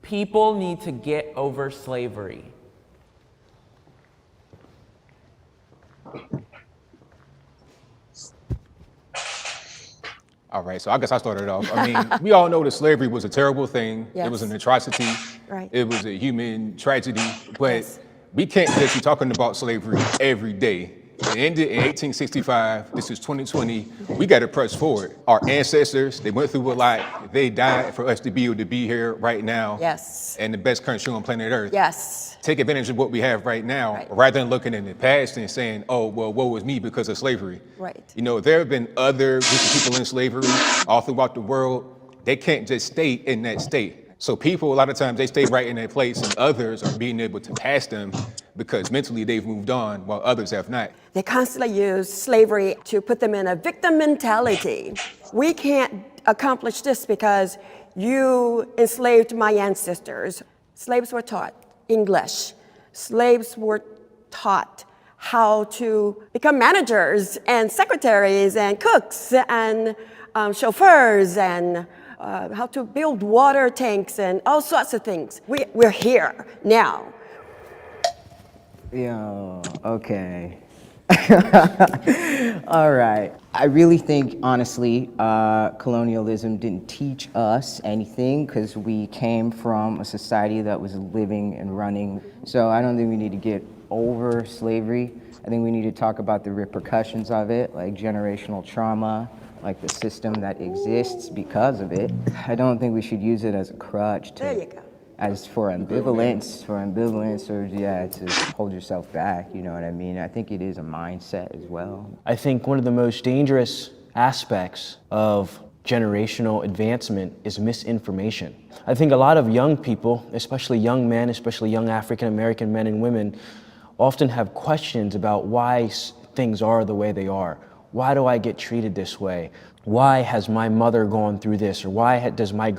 People need to get over slavery. All right, so I guess I started off. I mean, we all know that slavery was a terrible thing. Yes. It was an atrocity. Right. It was a human tragedy. But Yes. we can't just be talking about slavery every day. It ended in 1865. This is 2020. We got to press forward. Our ancestors, they went through a lot. They died for us to be able to be here right now. Yes. And the best country on planet Earth. Yes. Take advantage of what we have right now, Right. rather than looking in the past and saying, oh, well, woe is me because of slavery. Right. You know, there have been other groups of people in slavery all throughout the world. They can't just stay in that state. So people, a lot of times, they stay right in that place, and others are being able to pass them because mentally they've moved on while others have not. They constantly use slavery to put them in a victim mentality. We can't accomplish this because you enslaved my ancestors. Slaves were taught English. Slaves were taught how to become managers and secretaries and cooks and chauffeurs and how to build water tanks and all sorts of things. We're here now. Yo, okay. All right. I really think, honestly, colonialism didn't teach us anything because we came from a society that was living and running. So I don't think we need to get over slavery. I think we need to talk about the repercussions of it, like generational trauma, like the system that exists because of it. I don't think we should use it as a crutch to, There you go. as for ambivalence, or yeah, to hold yourself back, you know what I mean? I think it is a mindset as well. I think one of the most dangerous aspects of generational advancement is misinformation. I think a lot of young people, especially young men, especially young African American men and women, often have questions about why things are the way they are. Why do I get treated this way? Why has my mother gone through this? Or why has my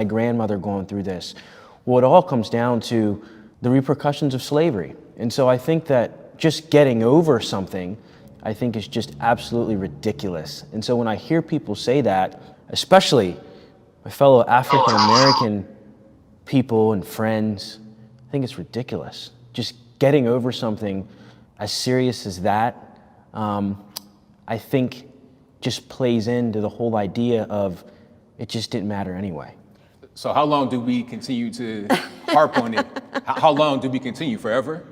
grandmother gone through this? Well, it all comes down to the repercussions of slavery. And so I think that just getting over something, I think is just absolutely ridiculous. And so when I hear people say that, especially my fellow African American people and friends, I think it's ridiculous. Just getting over something as serious as that, I think just plays into the whole idea of it just didn't matter anyway. So how long do we continue to harp on it? How long do we continue? Forever?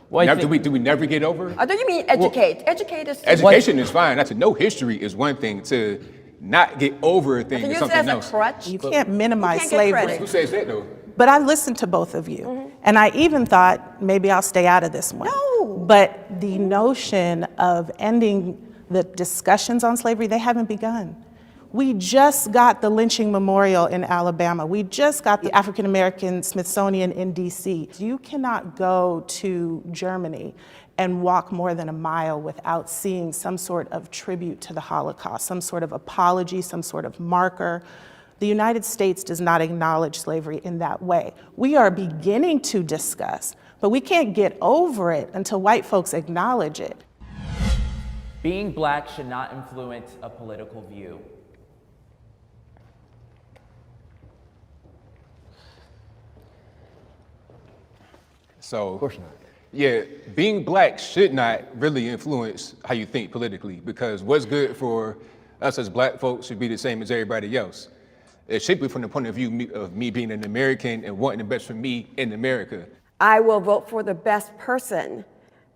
Well, Do we never get over? Or do you mean educate? Educate is Education is fine. Not to know history is one thing. To not get over a thing to is use it something as a else. crutch. You can't minimize You can't get slavery. credit. Who says that though? But I listened to both of you, and I even thought maybe I'll stay out of this one. No. But the notion of ending the discussions on slavery, they haven't begun. We just got the lynching memorial in Alabama. We just got the African American Smithsonian in DC. You cannot go to Germany and walk more than a mile without seeing some sort of tribute to the Holocaust, some sort of apology, some sort of marker. The United States does not acknowledge slavery in that way. We are beginning to discuss, but we can't get over it until white folks acknowledge it. Being black should not influence a political view. So, Of course not. yeah, being black should not really influence how you think politically, because what's good for us as black folks should be the same as everybody else. It should be from the point of view of me being an American and wanting the best for me in America. I will vote for the best person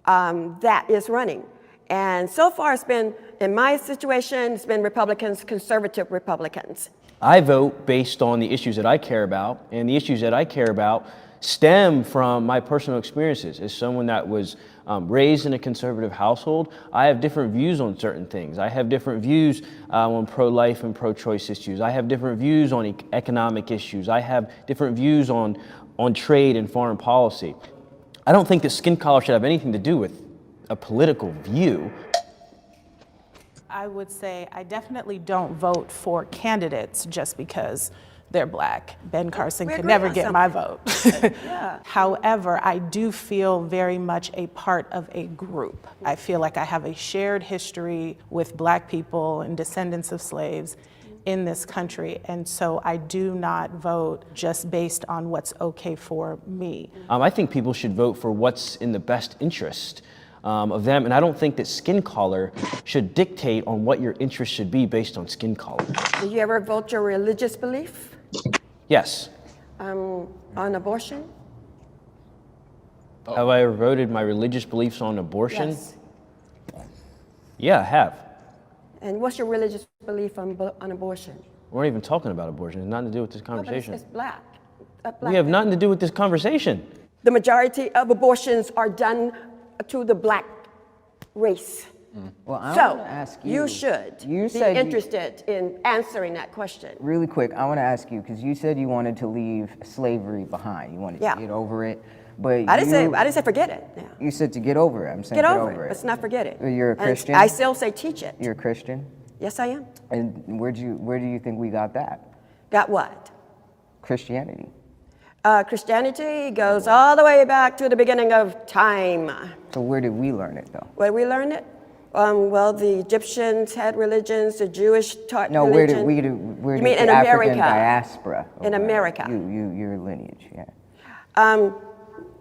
that is running. And so far it's been, in my situation, it's been Republicans, conservative Republicans. I vote based on the issues that I care about, and the issues that I care about stem from my personal experiences. As someone that was raised in a conservative household, I have different views on certain things. I have different views on pro-life and pro-choice issues. I have different views on economic issues. I have different views on trade and foreign policy. I don't think that skin color should have anything to do with a political view. I would say I definitely don't vote for candidates just because they're black. Ben Carson We could agree never on get my something. vote. Yeah. However, I do feel very much a part of a group. I feel like I have a shared history with black people and descendants of slaves in this country, and so I do not vote just based on what's okay for me. I think people should vote for what's in the best interest of them, and I don't think that skin color should dictate on what your interest should be based on skin color. Did you ever vote your religious belief Yes. on abortion? Have I ever voted my religious beliefs on abortion? Yes. Yeah, I have. And what's your religious belief on abortion? We're not even talking about abortion. It's nothing to do with this No, but conversation. it's black. We have nothing to do with this conversation. The majority of abortions are done to the black race. Well, I So, want to ask you should You be said interested in answering that question. Really quick, I want to ask you, because you said you wanted to leave slavery behind. You wanted Yeah. to get over it. But I didn't say forget it. Yeah. You said to get over it. I'm saying Get over it. Let's not forget it. You're a And Christian? I still say teach it. You're a Christian? Yes, I am. And where do you think we got that? Got what? Christianity. Christianity goes all the way back to the beginning of time. So where did we learn it, though? Where we learn it? Well, the Egyptians had religions, the Jewish taught No, religion. where You did mean the in African America? diaspora? In America. Your lineage, yeah.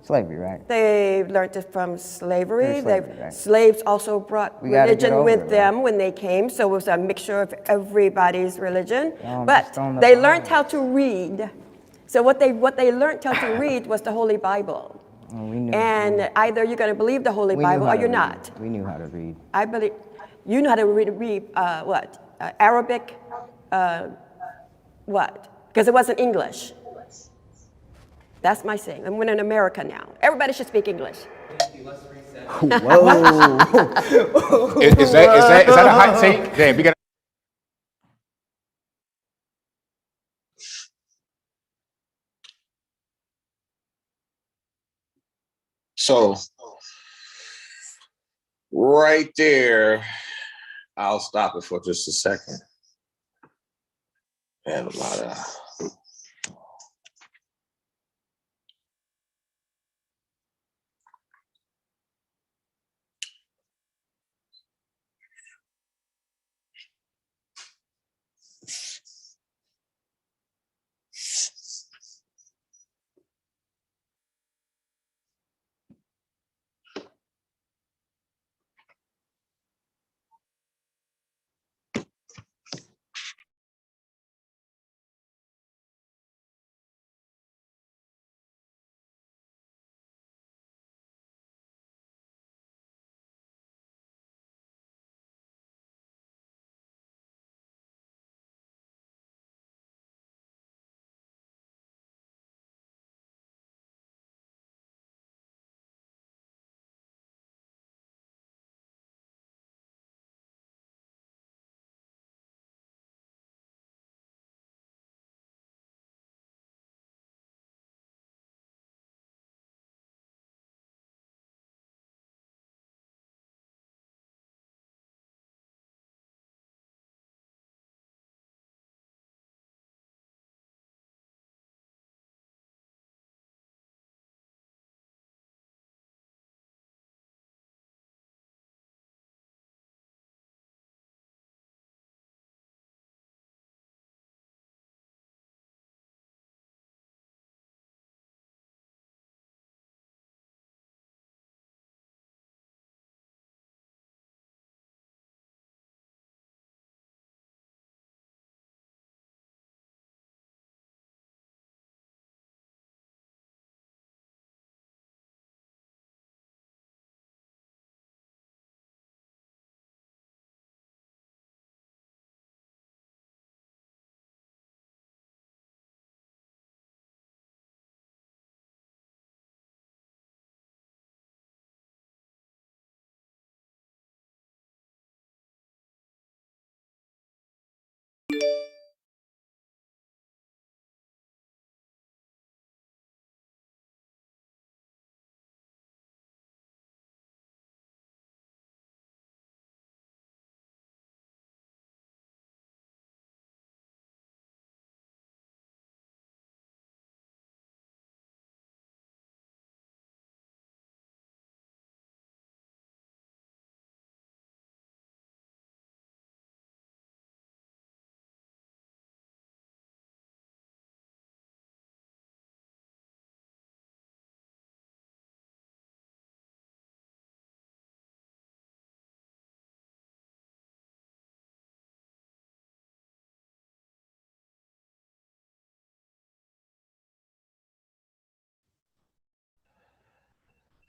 Slavery, right? They learned it from slavery. Through slavery, right. Slaves also brought We gotta get religion over with it, them when they came, so it was a mixture of everybody's religion. I'm But just throwing the they ball. learned how to read. So what they learned how to read was the Holy Bible. Well, we knew. And either you're going to believe the Holy We knew Bible how or to you're read. not. We knew how to read. I believe you know how to read Arabic, what? Because it wasn't English. That's my saying. I'm in America now. Everybody should speak English. Whoa. Is that a hot take? Damn, we got. So, right there, I'll stop it for just a second. I have a lot of.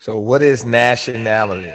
So what is nationality?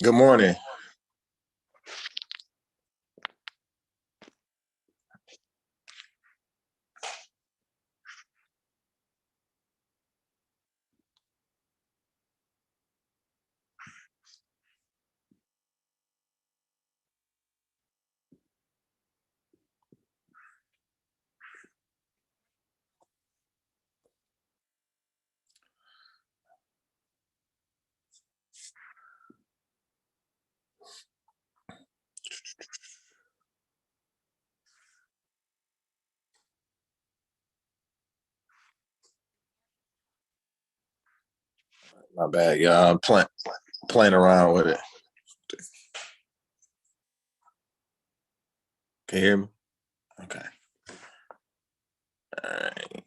Good morning. My bad, y'all. I'm playing around with it. Can you hear me? Okay. All right.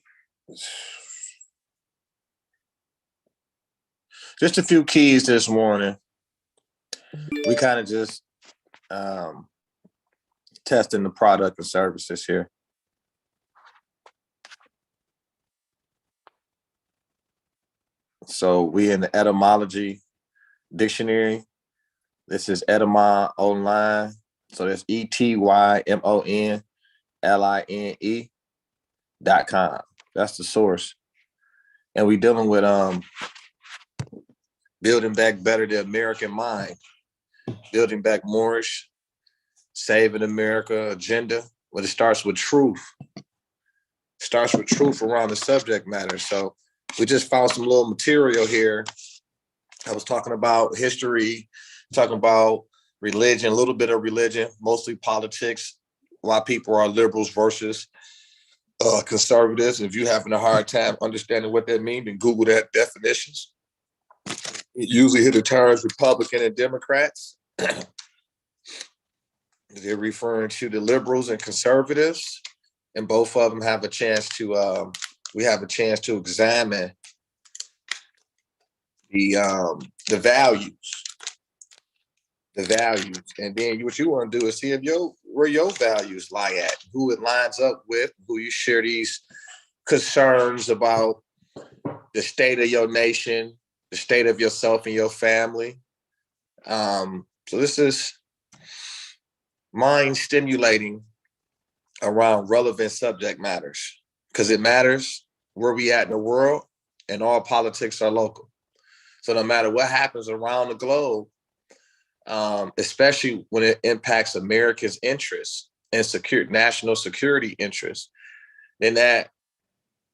Just a few keys this morning. We kind of just testing the product and services here. So we in the etymology dictionary. This is Etymon Online. So that's ETYMONLINE.com. That's the source. And we dealing with building back better the American mind, building back Moorish, saving America agenda. But it starts with truth. Starts with truth around the subject matter. So we just found some little material here. I was talking about history, talking about religion, a little bit of religion, mostly politics, why people are liberals versus conservatives. If you're having a hard time understanding what that means, then Google that definitions. It usually hit the terms Republican and Democrats. They're referring to the liberals and conservatives, and both of them have a chance to. We have a chance to examine the values, and then what you want to do is see if where your values lie at, who it lines up with, who you share these concerns about the state of your nation, the state of yourself and your family. So this is mind stimulating around relevant subject matters, because it matters where we at in the world, and all politics are local. So no matter what happens around the globe, especially when it impacts America's interests and national security interests, then that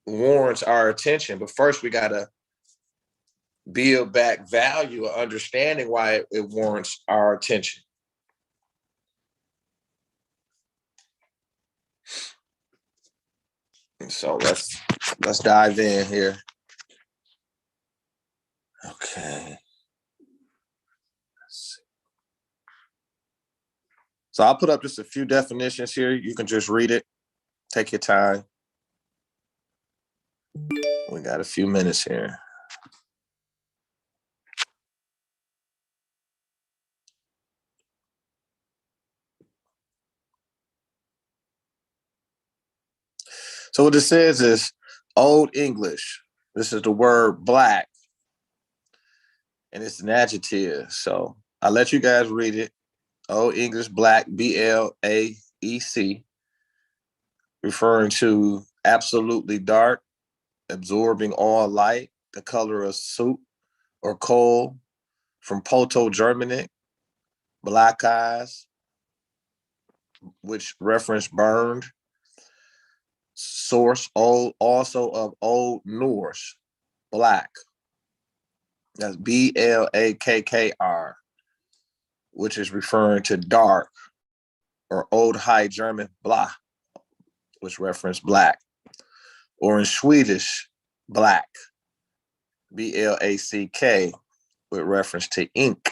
warrants our attention. But first, we got to build back value or understanding why it warrants our attention. And so let's dive in here. Okay. So I'll put up just a few definitions here. You can just read it. Take your time. We got a few minutes here. So what it says is Old English. This is the word black, and it's an adjective. So I'll let you guys read it. Old English black, BLAEC, referring to absolutely dark, absorbing all light, the color of soup or coal, from Proto-Germanic, black eyes, which reference burned. Source old, also of Old Norse, black. That's BLAKKR, which is referring to dark, or Old High German blah, which reference black. Or in Swedish, black, BLACK, with reference to ink.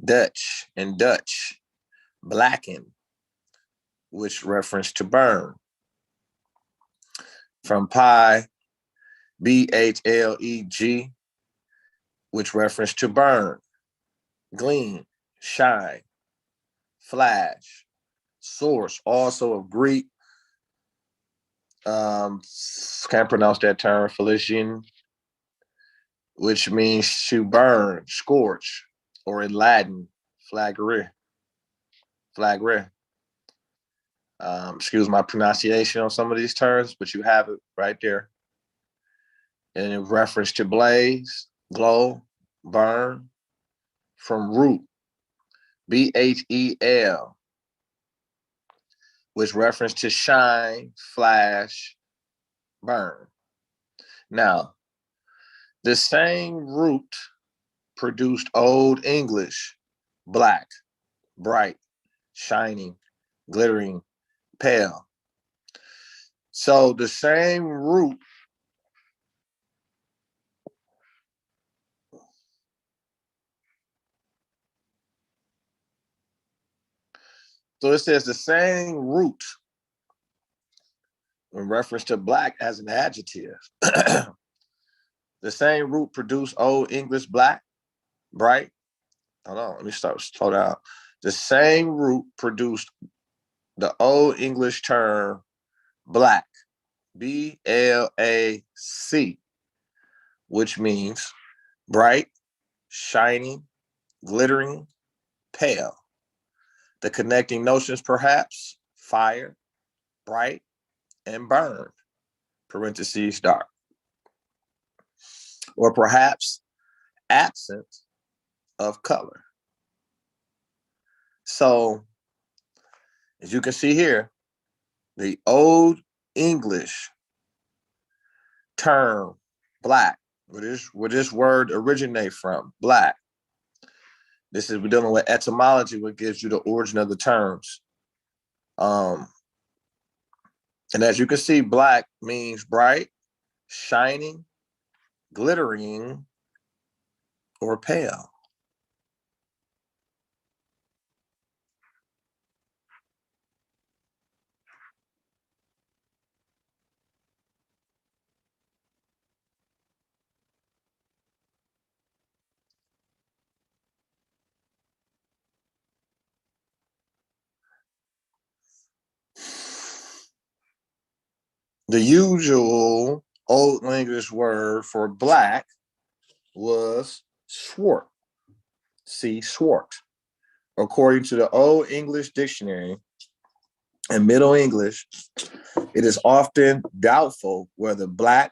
Dutch, blacken, which reference to burn. From pi, BHLEG, which reference to burn. Gleam, shine, flash. Source, also of Greek, can't pronounce that term, Felician, which means to burn, scorch, or in Latin, flagre. Excuse my pronunciation on some of these terms, but you have it right there. And in reference to blaze, glow, burn. From root, BHEL, which reference to shine, flash, burn. Now, the same root produced Old English, black, bright, shining, glittering, pale. So the same root So it says the same root in reference to black as an adjective. The same root produced Old English black, bright. Hold on, let me slow down. The same root produced the Old English term black, BLAC, which means bright, shining, glittering, pale. The connecting notions, perhaps, fire, bright, and burn, parentheses, dark. Or perhaps absence of color. So, as you can see here, the Old English term black, where this word originate from, black. We're dealing with etymology, what gives you the origin of the terms. And as you can see, black means bright, shining, glittering, or pale. The usual Old English word for black was swart. See, swart. According to the Old English Dictionary and Middle English, it is often doubtful whether black,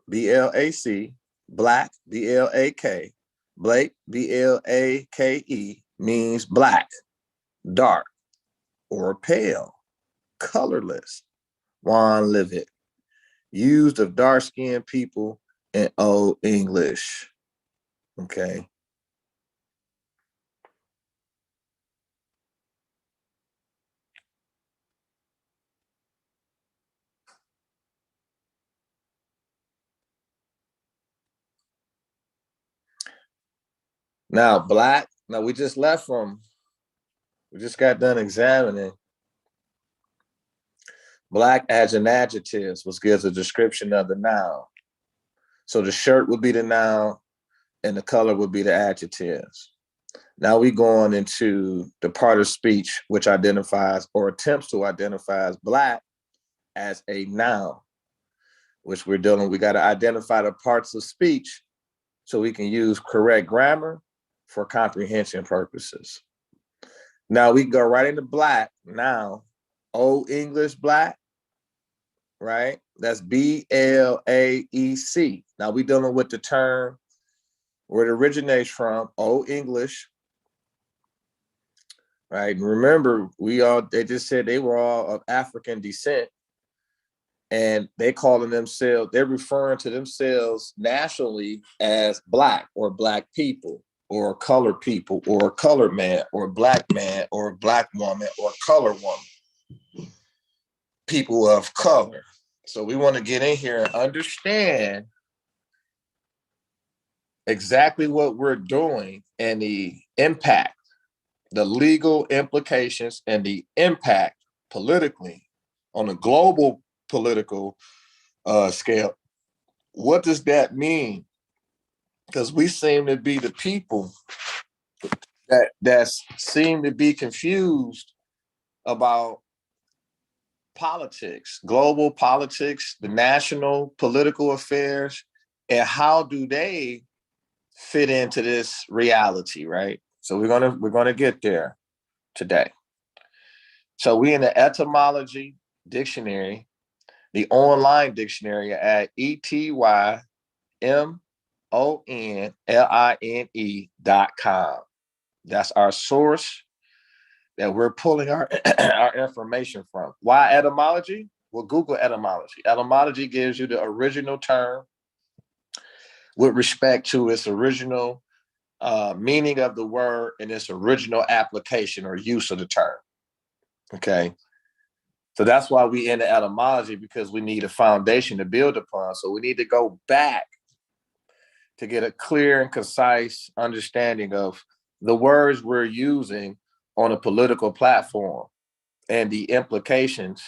BLAC, black, BLAK, Blake, BLAKE, means black, dark, or pale, colorless, wan livid, used of dark-skinned people in Old English. Okay. Now, black, now we just got done examining black as an adjective, which gives a description of the noun. So the shirt would be the noun and the color would be the adjectives. Now we going into the part of speech which identifies or attempts to identify as black as a noun, which we got to identify the parts of speech so we can use correct grammar for comprehension purposes. Now we can go right into black now. Old English black, right? That's BLAEC. Now we dealing with the term where it originates from, Old English, right? And remember, they just said they were all of African descent, and they're referring to themselves nationally as black or black people or colored people or colored man or black woman or colored woman, people of color. So we want to get in here and understand exactly what we're doing and the impact, the legal implications and the impact politically on a global political scale. What does that mean? Because we seem to be the people that seem to be confused about politics, global politics, the national political affairs, and how do they fit into this reality, right? So we're gonna get there today. So we in the etymology dictionary, the online dictionary at ETYMONLINE.com. That's our source that we're pulling our information from. Why etymology? Well, Google etymology. Etymology gives you the original term with respect to its original meaning of the word and its original application or use of the term. Okay. So that's why we in the etymology, because we need a foundation to build upon. So we need to go back to get a clear and concise understanding of the words we're using on a political platform and the implications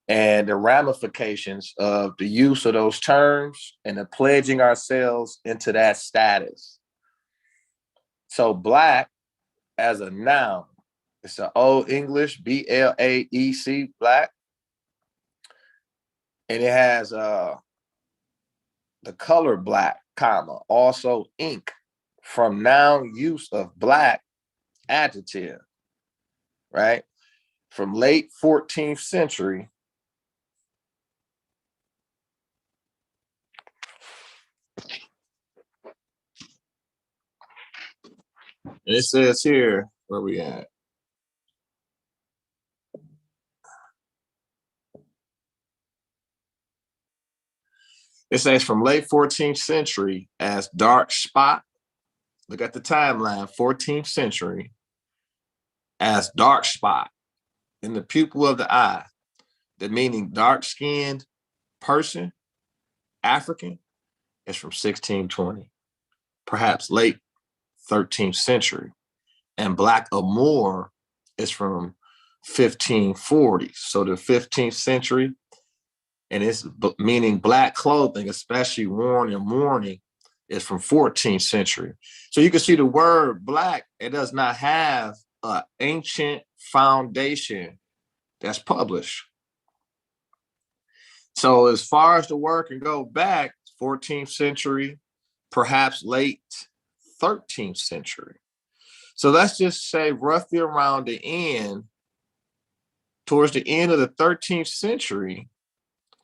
and the ramifications of the use of those terms and the pledging ourselves into that status. So black as a noun, it's an Old English, BLAEC, black. And it has the color black, comma, also ink, from noun use of black, adjective, right? From late 14th century. And it says here, where we at? It says from late 14th century as dark spot. Look at the timeline, 14th century, as dark spot in the pupil of the eye, the meaning dark-skinned person, African, is from 1620, perhaps late 13th century. And black amour is from 1540. So the 15th century, and it's meaning black clothing, especially worn in mourning, is from 14th century. So you can see the word black, it does not have an ancient foundation that's published. So as far as the word can go back, 14th century, perhaps late 13th century. So let's just say roughly around the end, towards the end of the 13th century,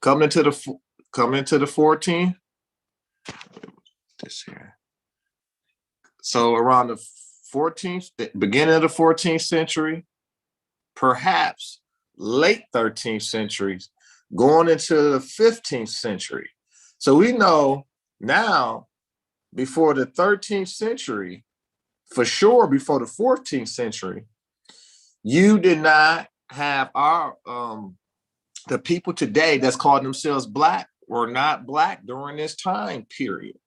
coming into the 14th. This here. So around the 14th, the beginning of the 14th century, perhaps late 13th century, going into the 15th century. So we know now, before the 13th century, for sure before the 14th century, you did not have our the people today that's calling themselves black were not black during this time period.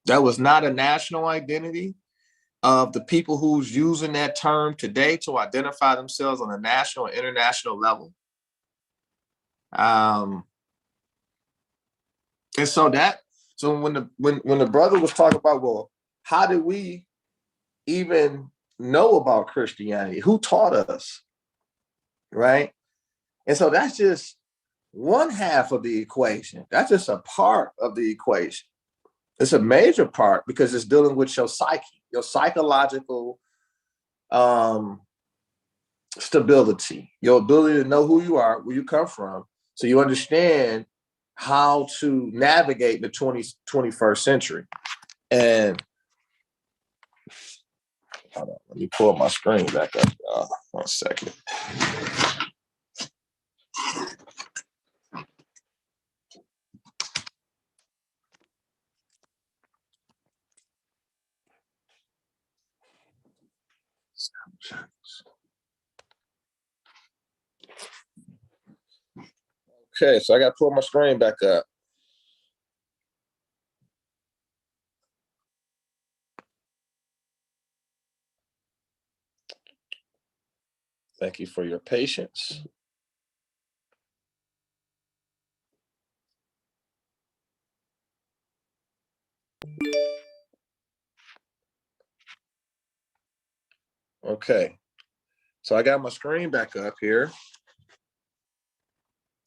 That was not a national identity of the people who's using that term today to identify themselves on a national and international level. And so when the brother was talking about, well, how did we even know about Christianity? Who taught us, right? And so that's just one half of the equation. That's just a part of the equation. It's a major part because it's dealing with your psyche, your psychological stability, your ability to know who you are, where you come from, so you understand how to navigate the 21st century. And hold on, let me pull my screen back up. 1 second. Okay, so I got to pull my screen back up. Thank you for your patience. Okay, so I got my screen back up here.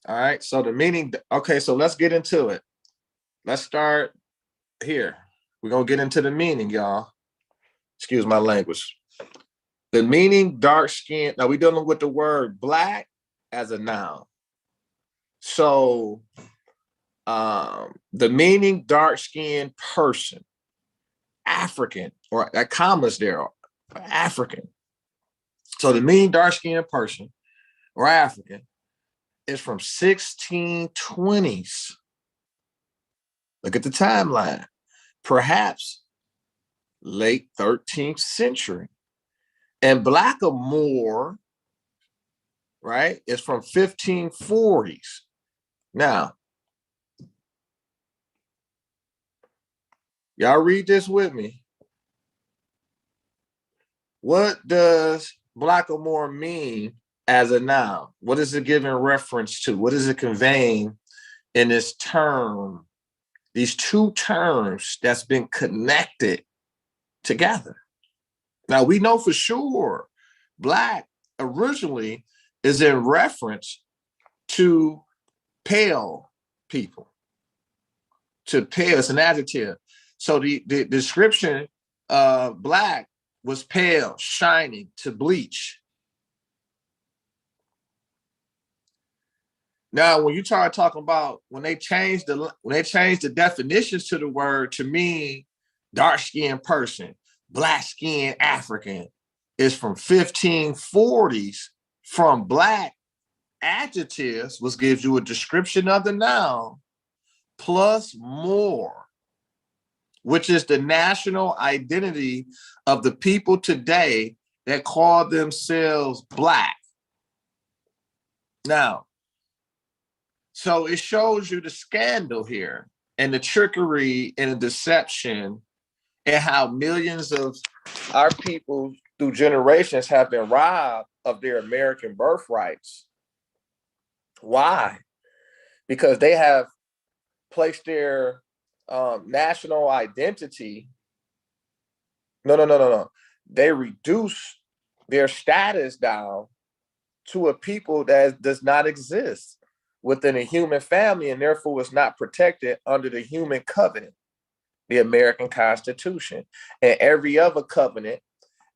All right, so the meaning, okay, so let's get into it. Let's start here. We're going to get into the meaning, y'all. Excuse my language. The meaning dark skin. Now we're dealing with the word black as a noun. So the meaning dark skinned person, African, or that commas there, African. So the meaning dark skinned person or African is from 1620s. Look at the timeline. Perhaps late 13th century. And black or Moor, right, is from 1540s. Now, y'all read this with me. What does black or Moor mean as a noun? What is it giving reference to? What is it conveying in this term? These two terms that's been connected together. Now, we know for sure black originally is in reference to pale people. To pale, it's an adjective. So the description of black was pale, shining, to bleach. Now, when you start talking about when they changed the definitions to the word to mean dark-skinned person, black-skinned African, is from 1540s. From black adjectives, which gives you a description of the noun, plus more, which is the national identity of the people today that call themselves black. Now, so it shows you the scandal here and the trickery and the deception and how millions of our people through generations have been robbed of their American birthrights. Why? Because they have placed their national identity. No. They reduce their status down to a people that does not exist within a human family and therefore is not protected under the human covenant, the American Constitution, and every other covenant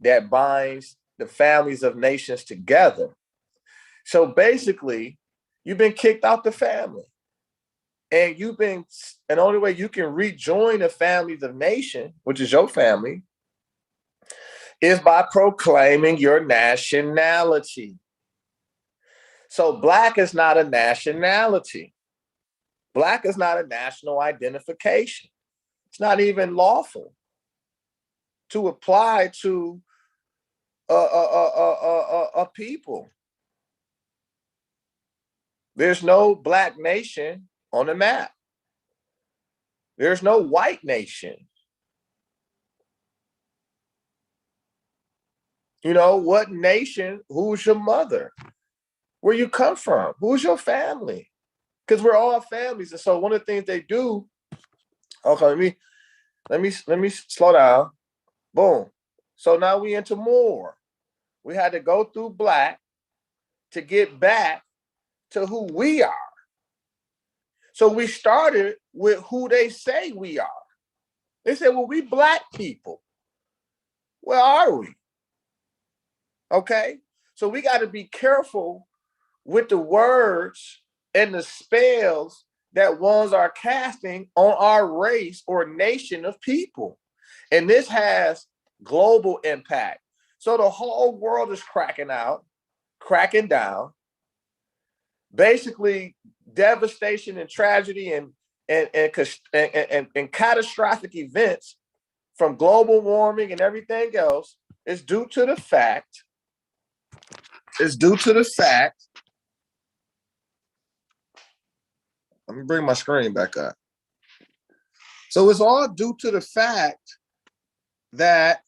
that binds the families of nations together. So basically, you've been kicked out the family. And the only way you can rejoin the families of nation, which is your family, is by proclaiming your nationality. So black is not a nationality. Black is not a national identification. It's not even lawful to apply to a people. There's no black nation on the map. There's no white nation. You know, what nation? Who's your mother? Where you come from? Who's your family? Because we're all families. And so one of the things they do, okay, let me slow down. Boom. So now we into Moor. We had to go through black to get back to who we are. So we started with who they say we are. They said, well, we black people. Where are we? Okay. So we got to be careful with the words and the spells that ones are casting on our race or nation of people. And this has global impact. So the whole world is cracking down. Basically, devastation and tragedy and catastrophic events from global warming and everything else is due to the fact. Let me bring my screen back up. So it's all due to the fact that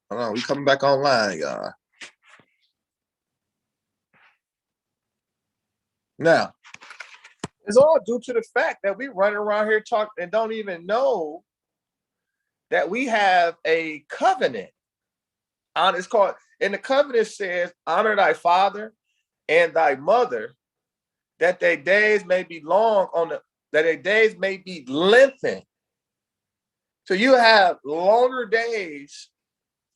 hold on, we coming back online, y'all. Now, it's all due to the fact that we run around here talking and don't even know that we have a covenant. It's called, and the covenant says, honor thy father and thy mother, that their days may be that their days may be lengthened. So you have longer days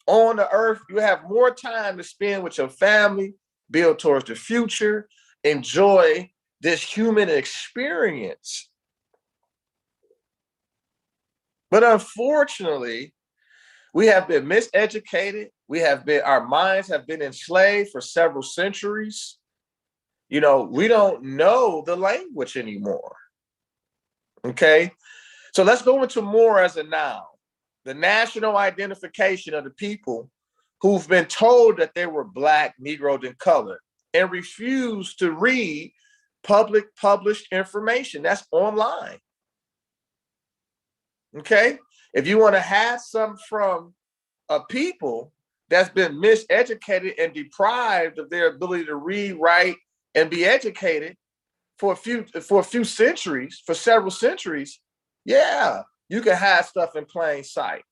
on the earth. You have more time to spend with your family, build towards the future, enjoy this human experience. But unfortunately, we have been miseducated. Our minds have been enslaved for several centuries. We don't know the language anymore. Okay. So let's go into more as a noun, the national identification of the people who've been told that they were black, Negroed, and colored and refuse to read public published information that's online. Okay. If you want to have some from a people that's been miseducated and deprived of their ability to read, write, and be educated for a few centuries, for several centuries, yeah, you can hide stuff in plain sight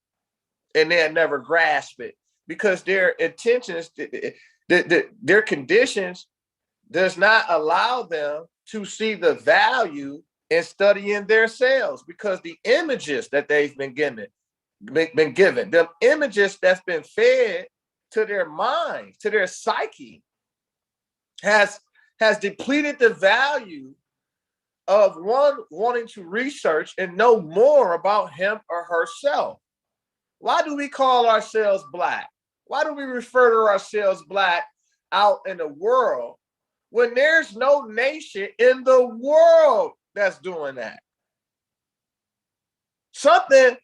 and they'll never grasp it because their intentions, their conditions does not allow them to see the value in studying themselves because the images that they've been given, the images that's been fed to their minds, to their psyche, has depleted the value of one wanting to research and know more about him or herself. Why do we call ourselves black? Why do we refer to ourselves black out in the world when there's no nation in the world that's doing that? Something,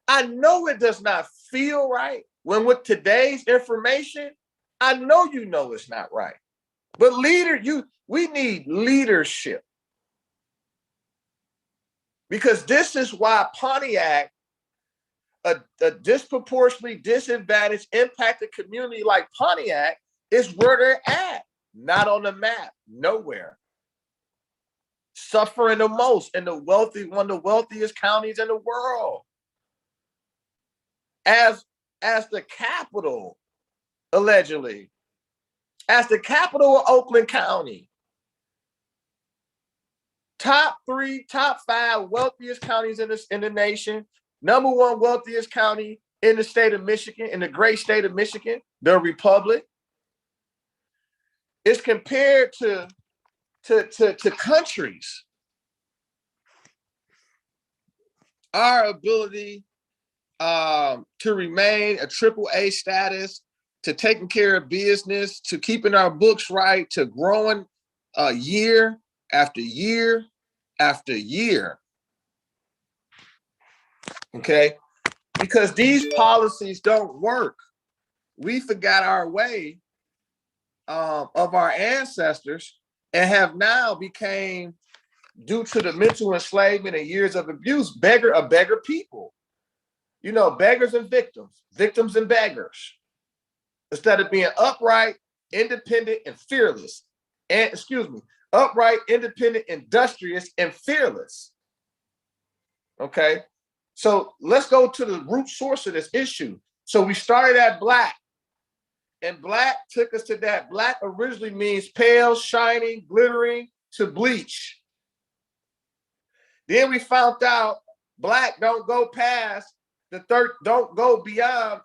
I know it does not feel right when with today's information, I know it's not right. But we need leadership. Because this is why Pontiac, a disproportionately disadvantaged, impacted community like Pontiac, is where they're at. Not on the map, nowhere. Suffering the most in one of the wealthiest counties in the world. As the capital, allegedly, as the capital of Oakland County. Top 5 wealthiest counties in the nation. Number 1 wealthiest county in the state of Michigan, in the great state of Michigan, the Republic. It's compared to countries. Our ability to remain a AAA status, to taking care of business, to keeping our books right, to growing year after year after year. Okay? Because these policies don't work. We forgot our way of our ancestors and have now became, due to the mental enslavement and years of abuse, a beggar people. Beggars and victims and beggars. Instead of being upright, independent, and fearless. Upright, independent, industrious, and fearless. Okay? So let's go to the root source of this issue. So we started at black, and black took us to that. Black originally means pale, shining, glittering, to bleach. Then we found out black don't go past don't go beyond,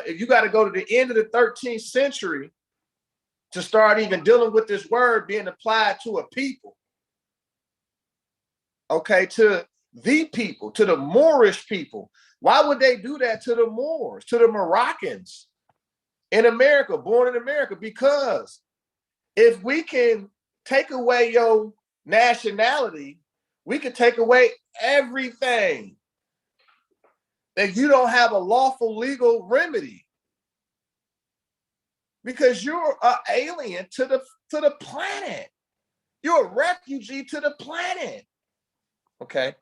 if you got to go to the end of the 13th century to start even dealing with this word being applied to a people. Okay, to the people, to the Moorish people. Why would they do that to the Moors, to the Moroccans in America, born in America? Because if we can take away your nationality, we can take away everything. That you don't have a lawful legal remedy because you're an alien to the planet. You're a refugee to the planet. Okay.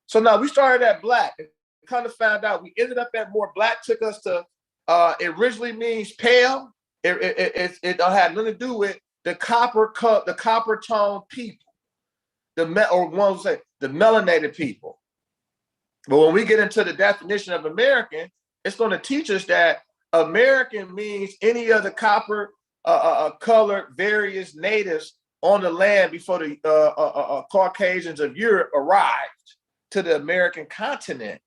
So now we started at black and kind of found out we ended up at more. Black took us to, it originally means pale. It had nothing to do with the copper tone people, the melanated people. But when we get into the definition of American, it's going to teach us that American means any of the copper colored various natives on the land before the Caucasians of Europe arrived to the American continent.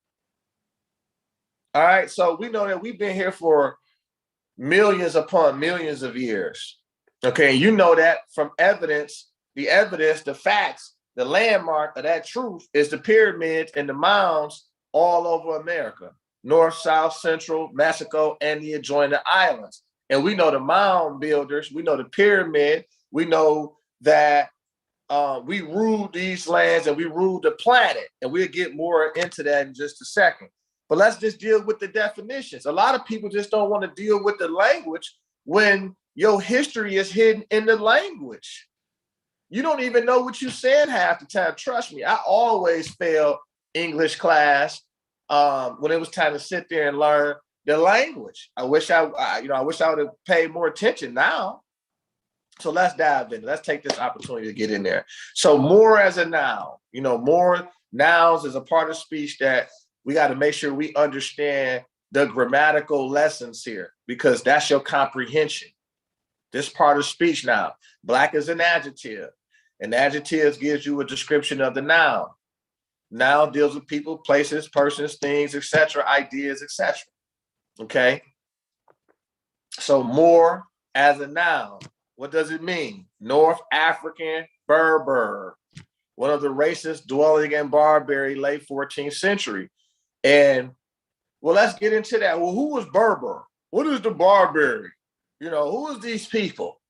All right, so we know that we've been here for millions upon millions of years. Okay, and you know that from evidence, the facts. The landmark of that truth is the pyramids and the mounds all over America, North, South, Central, Mexico, and the adjoining islands. And we know the mound builders, we know the pyramid, we know that we ruled these lands and we ruled the planet. And we'll get more into that in just a second. But let's just deal with the definitions. A lot of people just don't want to deal with the language when your history is hidden in the language. You don't even know what you're saying half the time. Trust me, I always failed English class when it was time to sit there and learn the language. I wish I would have paid more attention now. So let's dive in. Let's take this opportunity to get in there. So more as a noun, more nouns is a part of speech that we got to make sure we understand the grammatical lessons here because that's your comprehension. This part of speech now. Black is an adjective. An adjective gives you a description of the noun. Noun deals with people, places, persons, things, etc., ideas, etc. Okay? So more as a noun. What does it mean? North African Berber, one of the races dwelling in Barbary, late 14th century. And well, let's get into that. Well, who was Berber? What is the Barbary? Who is these people?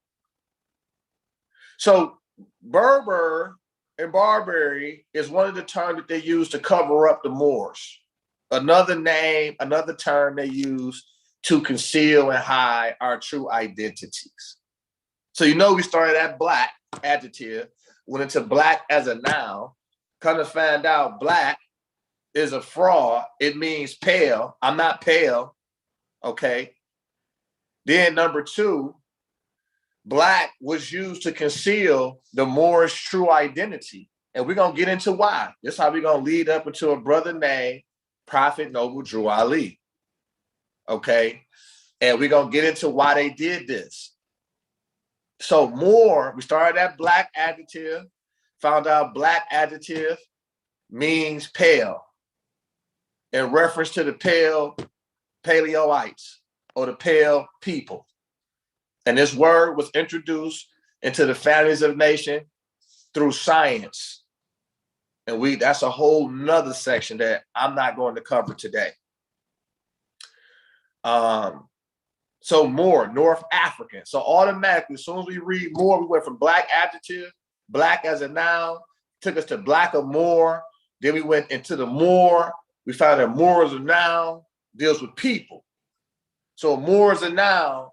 So Berber and Barbary is one of the terms that they use to cover up the Moors. Another name, another term they use to conceal and hide our true identities. So we started at black, adjective, went into black as a noun, kind of found out black is a fraud. It means pale. I'm not pale. Okay. Then number two, black was used to conceal the Moorish true identity. And we're going to get into why. This is how we're going to lead up into a brother named Prophet Noble Drew Ali. Okay. And we're going to get into why they did this. So more, we started at black adjective, found out black adjective means pale in reference to the pale Paleoites or the pale people. And this word was introduced into the families of nation through science. And that's a whole nother section that I'm not going to cover today. So more, North African. So automatically, as soon as we read more, we went from black adjective, black as a noun, took us to black or more. Then we went into the Moor. We found that Moor is a noun, deals with people. So Moor is a noun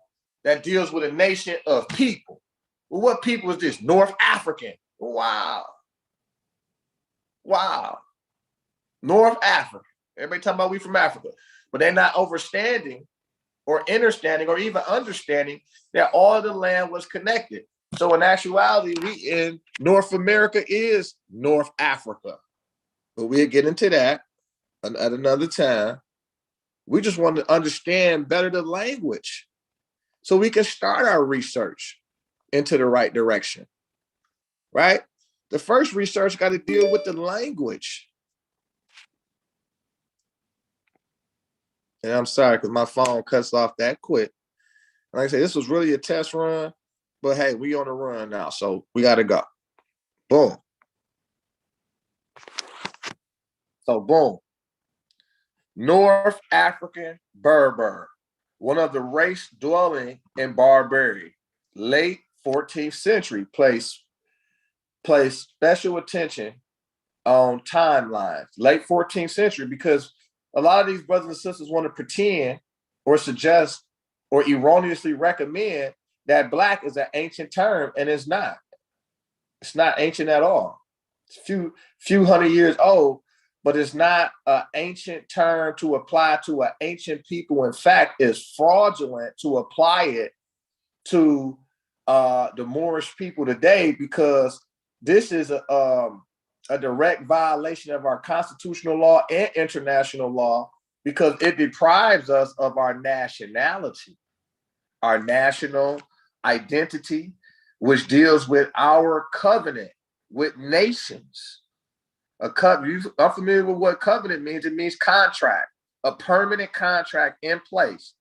that deals with a nation of people. Well, what people is this? North African. Wow. North Africa. Everybody talking about we from Africa, but they're not understanding or even understanding that all of the land was connected. So in actuality, we in North America is North Africa. But we'll get into that at another time. We just want to understand better the language so we can start our research into the right direction, right? The first research got to deal with the language. And I'm sorry, because my phone cuts off that quick. Like I said, this was really a test run, but hey, we on the run now, so we got to go. Boom. So boom. North African Berber, one of the race dwelling in Barbary, late 14th century, placed special attention on timelines, late 14th century, because a lot of these brothers and sisters want to pretend or suggest or erroneously recommend that black is an ancient term, and it's not. It's not ancient at all. It's a few hundred years old, but it's not an ancient term to apply to an ancient people. In fact, it's fraudulent to apply it to the Moorish people today, because this is a direct violation of our constitutional law and international law, because it deprives us of our nationality, our national identity, which deals with our covenant with nations. A covenant, I'm familiar with what covenant means. It means contract, a permanent contract in place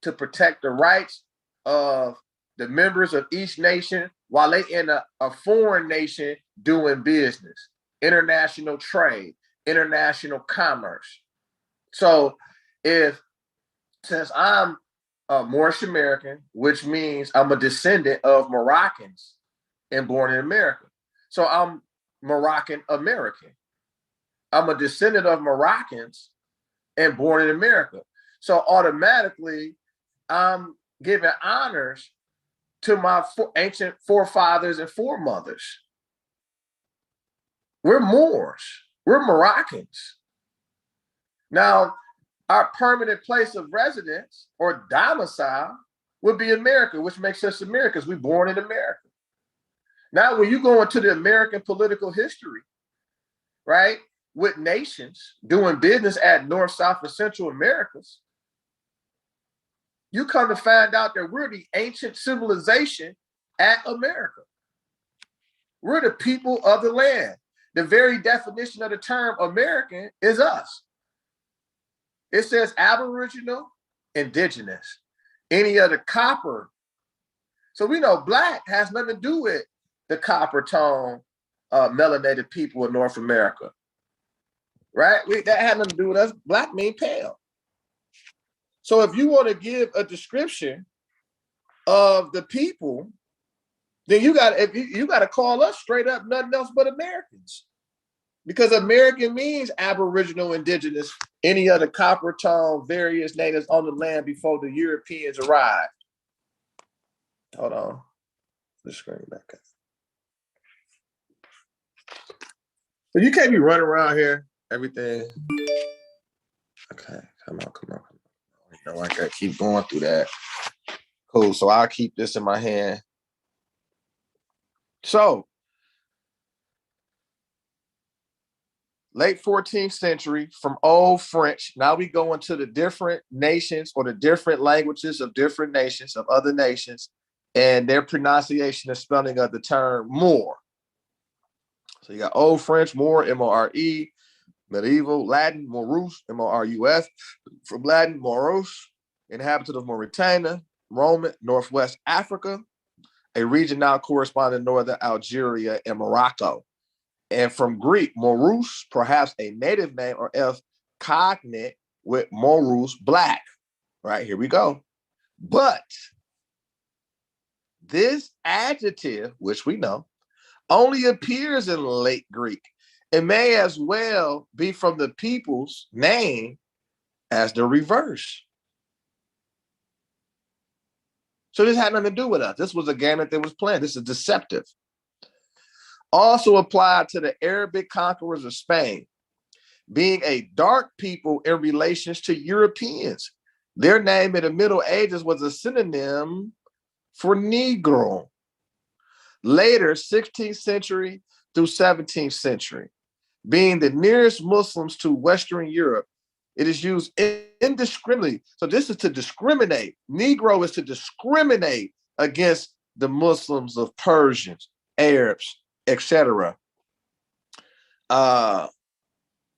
to protect the rights of the members of each nation while they in a foreign nation doing business, international trade, international commerce. So since I'm a Moorish American, which means I'm a descendant of Moroccans and born in America. So I'm Moroccan American. I'm a descendant of Moroccans and born in America. So automatically, I'm giving honors to my ancient forefathers and foremothers. We're Moors. We're Moroccans. Now, our permanent place of residence or domicile would be America, which makes us Americans. We're born in America. Now, when you go into the American political history, right, with nations doing business at North, South, and Central Americas, you come to find out that we're the ancient civilization at America. We're the people of the land. The very definition of the term American is us. It says Aboriginal, Indigenous, any other copper. So we know black has nothing to do with the copper tone melanated people in North America, right? That had nothing to do with us. Black mean pale. So if you want to give a description of the people, then you got to call us straight up nothing else but Americans. Because American means Aboriginal, Indigenous, any other copper tone, various natives on the land before the Europeans arrived. Hold on. The screen back up. But you can't be running around here, everything. Okay, come on. You know, I gotta keep going through that. Cool, so I'll keep this in my hand. So, late 14th century, from Old French, now we go into the different nations or the different languages of different nations, of other nations, and their pronunciation and spelling of the term Moor. So you got Old French, Moor, M-O-R-E, medieval Latin, Morus, M-O-R-U-S, from Latin, Moros, inhabitant of Mauritania, Roman, Northwest Africa, a region now corresponding to northern Algeria and Morocco. And from Greek, Morus, perhaps a native name, or else cognate with Morus, black. Right, here we go. But this adjective, which we know, only appears in late Greek. It may as well be from the people's name as the reverse. So this had nothing to do with us. This was a game that they was playing. This is deceptive. Also applied to the Arabic conquerors of Spain, being a dark people in relations to Europeans. Their name in the Middle Ages was a synonym for Negro. Later, 16th century through 17th century, being the nearest Muslims to Western Europe, It is used indiscriminately. So this is to discriminate. Negro is to discriminate against the Muslims of Persians, Arabs, etc. But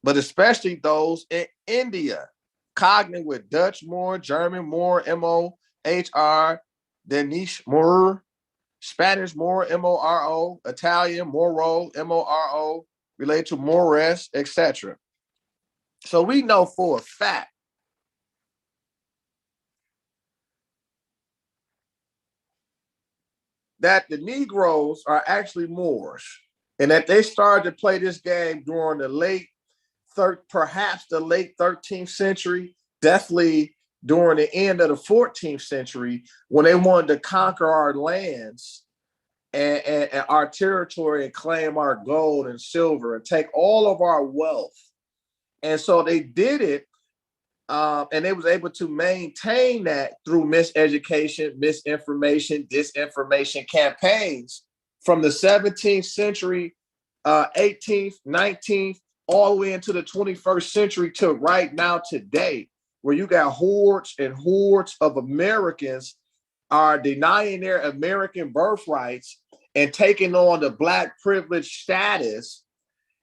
especially those in India, cognate with Dutch Moor, German Moor, M-O-H-R, Danish Moor, Spanish Moor, M-O-R-O, Italian Moro, M-O-R-O, related to Moorish, etc. So we know for a fact that the Negroes are actually Moors, and that they started to play this game during the perhaps the late 13th century, definitely during the end of the 14th century, when they wanted to conquer our lands and our territory and claim our gold and silver and take all of our wealth. And so they did it, and they was able to maintain that through miseducation, misinformation, disinformation campaigns from the 17th century, 18th, 19th, all the way into the 21st century to right now today, where you got hordes and hordes of Americans are denying their American birthrights and taking on the Black privilege status.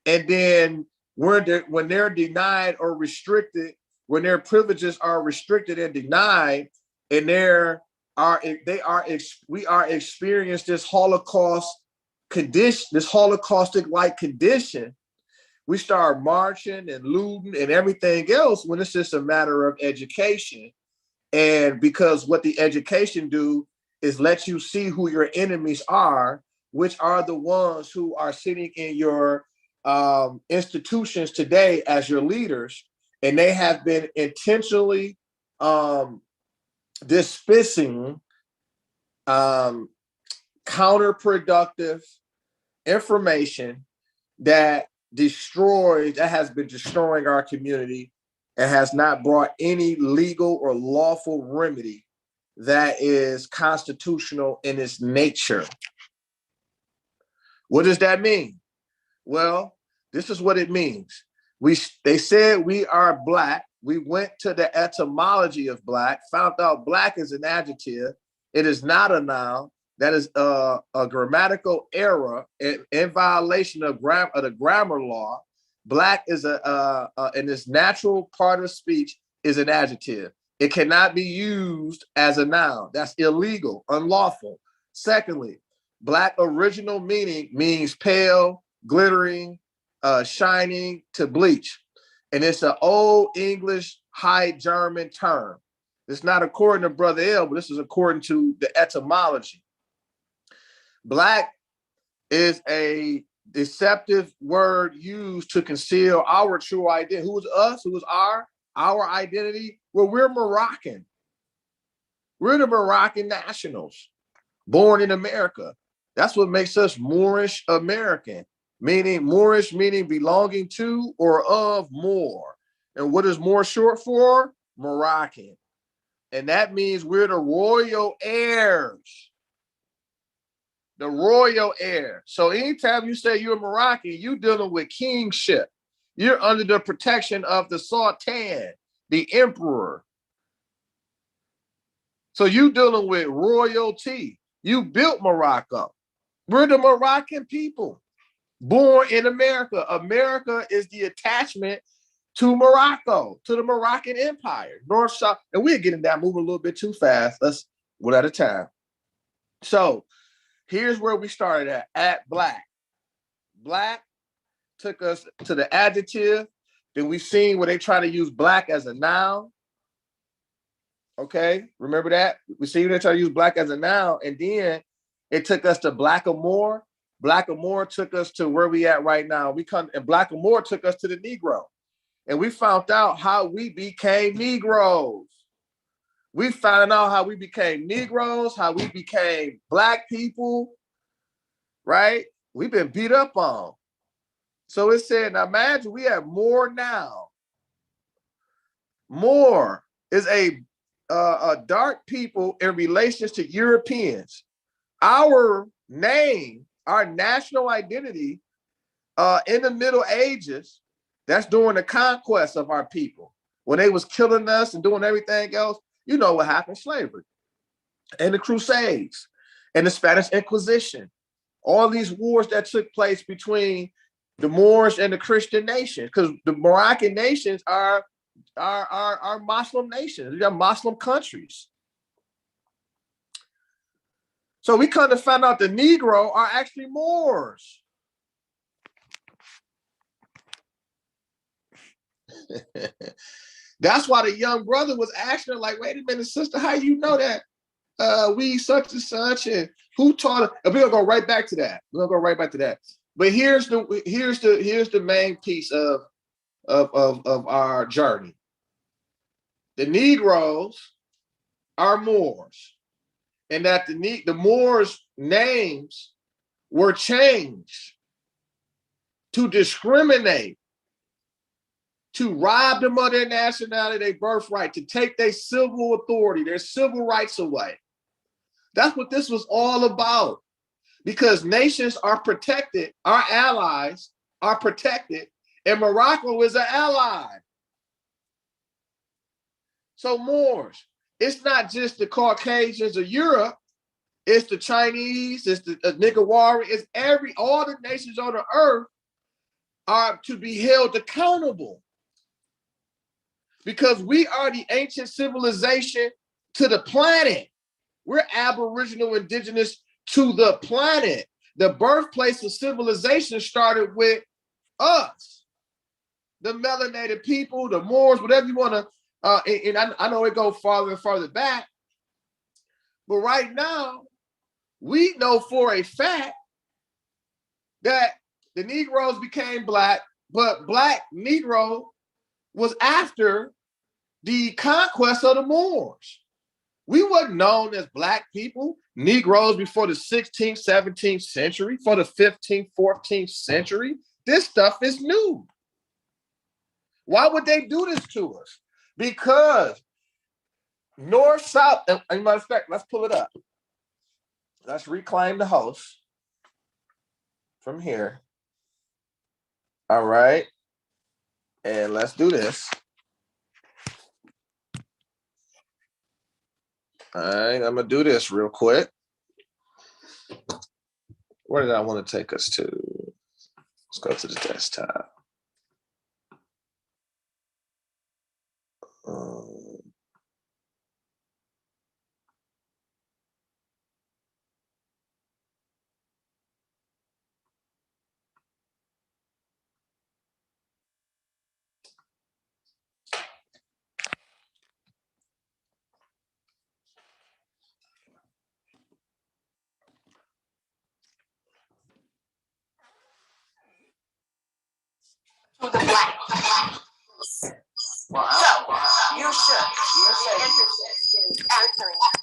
And then when they're denied or restricted, when their privileges are restricted and denied, and we are experiencing this Holocaust condition, this Holocaustic-like condition, we start marching and looting and everything else when it's just a matter of education. And because what the education do is let you see who your enemies are, which are the ones who are sitting in your institutions today as your leaders, and they have been intentionally dismissing counterproductive information that has been destroying our community and has not brought any legal or lawful remedy that is constitutional in its nature. What does that mean? Well, this is what it means. They said we are Black. We went to the etymology of Black, found out Black is an adjective. It is not a noun. That is a grammatical error in violation of the grammar law. Black is in this natural part of speech is an adjective. It cannot be used as a noun. That's illegal, unlawful. Secondly, Black original meaning means pale, glittering, shining, to bleach. And it's an old English High German term. It's not according to Brother L, but this is according to the etymology. Black is a deceptive word used to conceal our true identity. Who is us? Who is our identity? Well, we're Moroccan. We're the Moroccan nationals born in America. That's what makes us Moorish American, meaning Moorish, meaning belonging to or of Moor. And what is Moor short for? Moroccan. And that means we're the royal heirs. The royal heir. So anytime you say you're Moroccan, you're dealing with kingship. You're under the protection of the Sultan, the emperor. So you're dealing with royalty. You built Morocco. We're the Moroccan people born in America. America is the attachment to Morocco, to the Moroccan Empire, North, South. And we're getting that moving a little bit too fast. Let's one at a time. So here's where we started at Black. Black took us to the adjective. Then we've seen where they try to use Black as a noun. Okay, remember that? We see they try to use Black as a noun, and then it took us to Blackamoor. Blackamoor took us to where we at right now. And Blackamoor took us to the Negro. And we found out how we became Negroes. We found out how we became Negroes, how we became Black people, right? We've been beat up on. So it said, now imagine we have Moor now. Moor is a dark people in relations to Europeans. Our name, our national identity in the Middle Ages, that's during the conquest of our people. when they was killing us and doing everything else, you know what happened? Slavery and the Crusades and the Spanish Inquisition, all these wars that took place between the Moorish and the Christian nations, because the Moroccan nations are Muslim nations. They're Muslim countries. So we kind of found out the Negro are actually Moors. That's why the young brother was asking her, like, wait a minute, sister, how you know that? We such and such, and who taught it? And we're gonna go right back to that. But here's the main piece of our journey. The Negroes are Moors, and that the Moors' names were changed to discriminate, to rob them of their nationality, their birthright, to take their civil authority, their civil rights away. That's what this was all about. Because nations are protected, our allies are protected, and Morocco is an ally. So Moors, it's not just the Caucasians of Europe, it's the Chinese, it's the Nicaraguan, it's all the nations on the earth are to be held accountable. Because we are the ancient civilization to the planet. We're Aboriginal indigenous to the planet. The birthplace of civilization started with us, the melanated people, the Moors, whatever you want to, and I know it goes farther and farther back, but right now, we know for a fact that the Negroes became Black, but Black Negro was after the conquest of the Moors. We weren't known as Black people, Negroes before the 16th, 17th century, for the 15th, 14th century. This stuff is new. Why would they do this to us? Because North, South, and matter of fact, let's pull it up. Let's reclaim the host from here. All right. And let's do this. All right, I'm gonna do this real quick. Where did I want to take us to? Let's go to the desktop. To the Black. Well, so you should be interested in answering that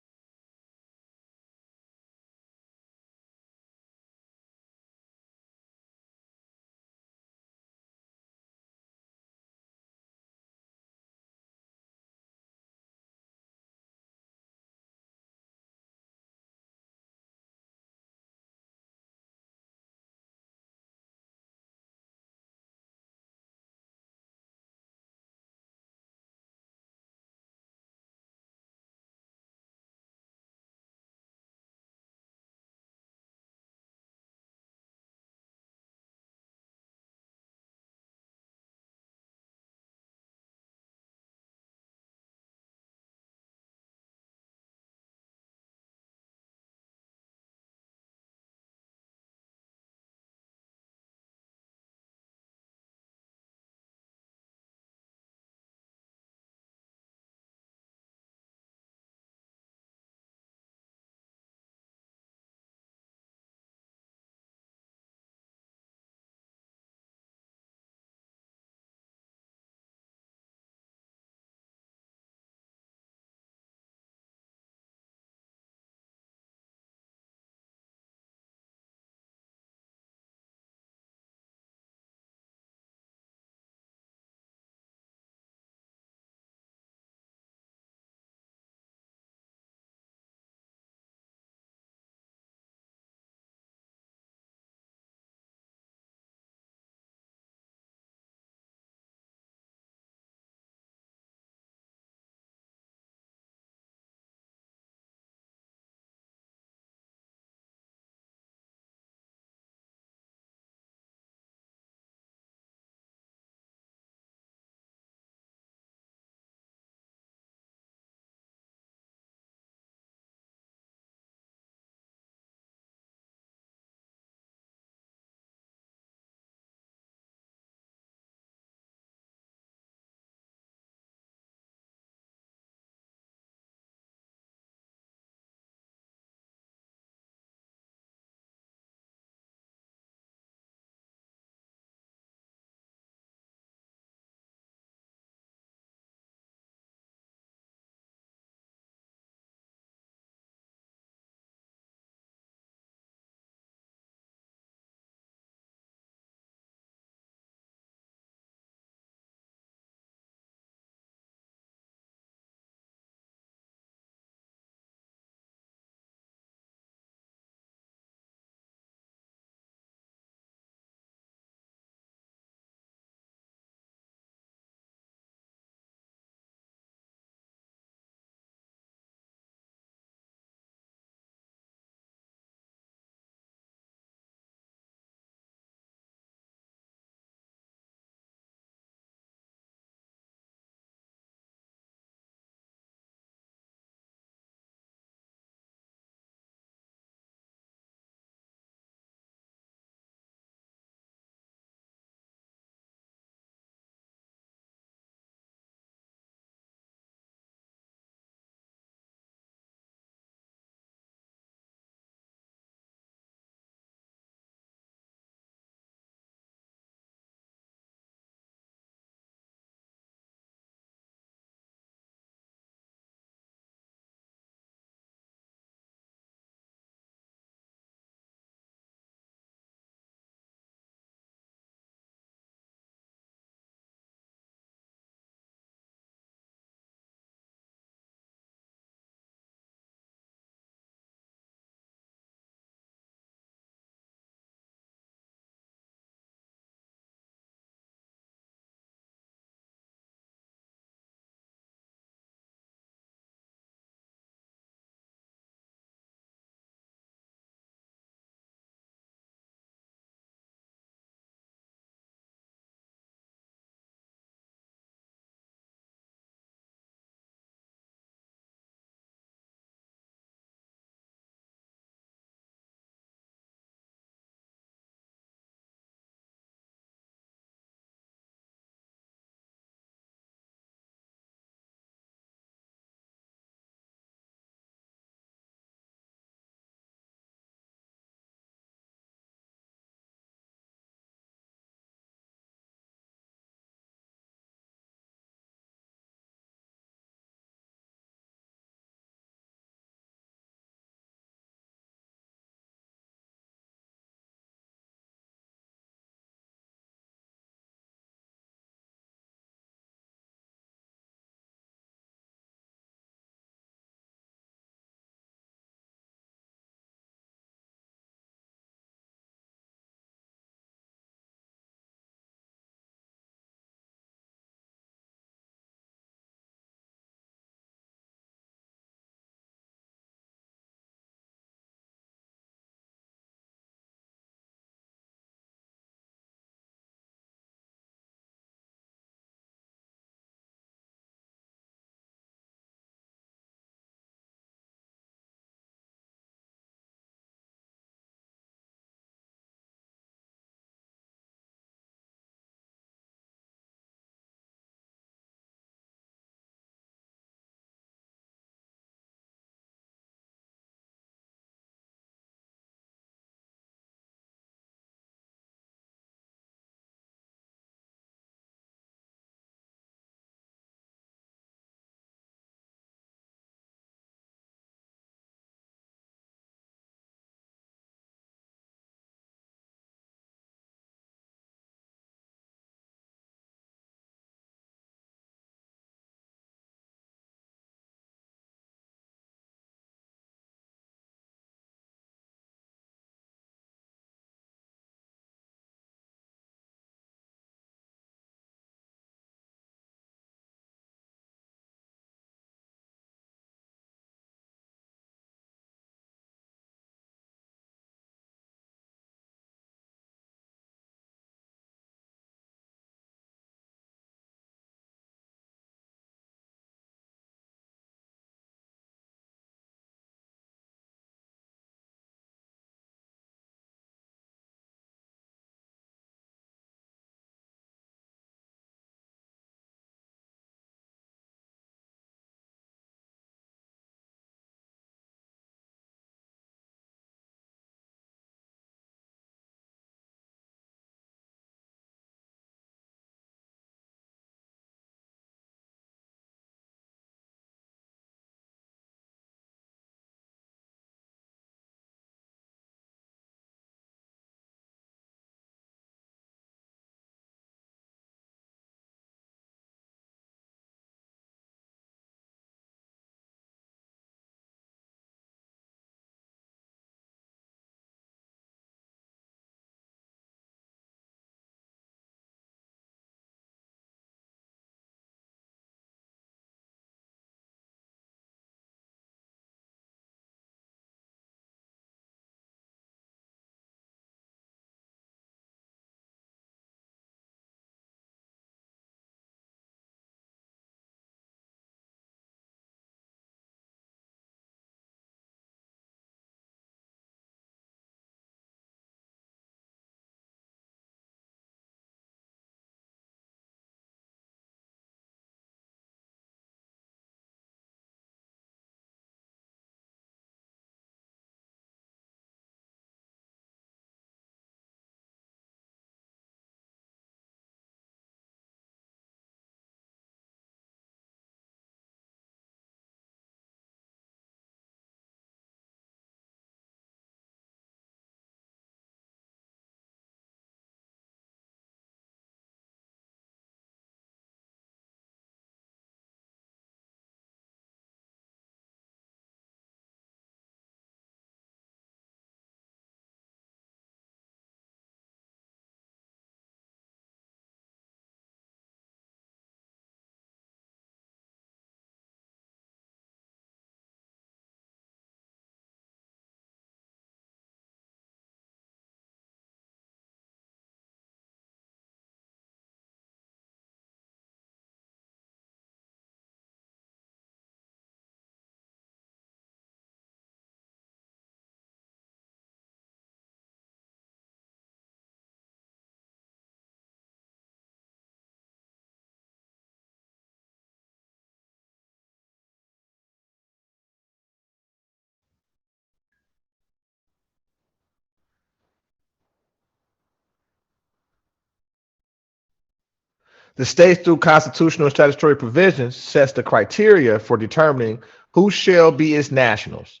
The states, through constitutional and statutory provisions, sets the criteria for determining who shall be its nationals.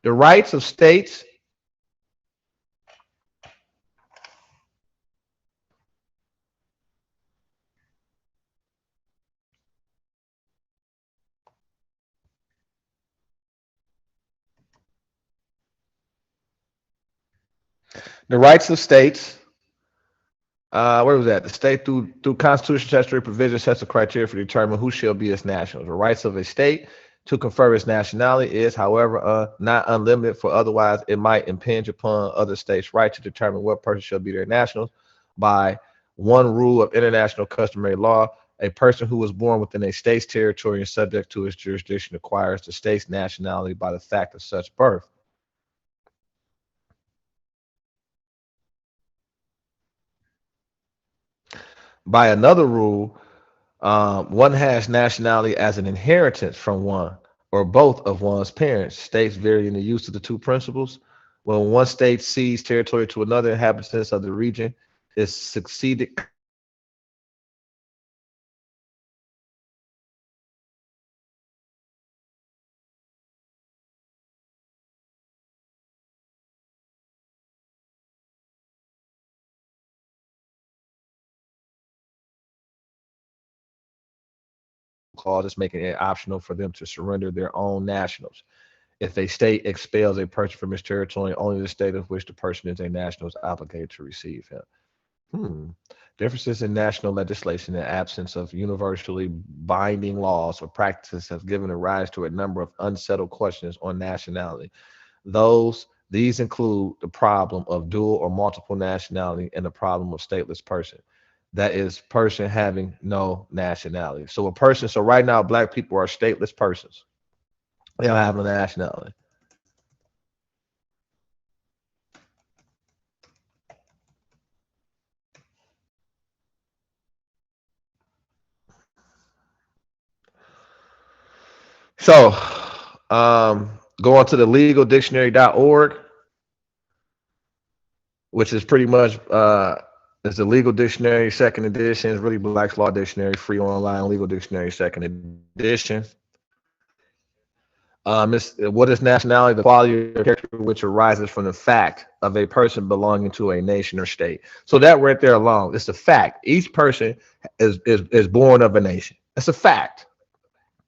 The rights of states the rights of states, where was that? The state, through constitutional statutory provision, sets the criteria for determining who shall be its nationals. The rights of a state to confer its nationality is, however, not unlimited, for otherwise it might impinge upon other states' right to determine what person shall be their nationals. By one rule of international customary law, a person who was born within a state's territory and subject to its jurisdiction acquires the state's nationality by the fact of such birth. By another rule, one has nationality as an inheritance from one or both of one's parents. States vary in the use of the two principles. When one state cedes territory to another, inhabitants of the region is succeeded clauses making it optional for them to surrender their own nationals. If a state expels a person from its territory, only the state of which the person is a national is obligated to receive him. Differences in national legislation and absence of universally binding laws or practices have given rise to a number of unsettled questions on nationality. These include the problem of dual or multiple nationality and the problem of stateless person. That is, person having no nationality. So right now, black people are stateless persons. They don't have no nationality. So, go on to the legaldictionary.org, which is pretty much it's the legal dictionary second edition. It's really Black's Law Dictionary, free online legal dictionary second edition. What is nationality? The quality of character which arises from the fact of a person belonging to a nation or state. So that right there alone, it's a fact. Each person is born of a nation. It's a fact.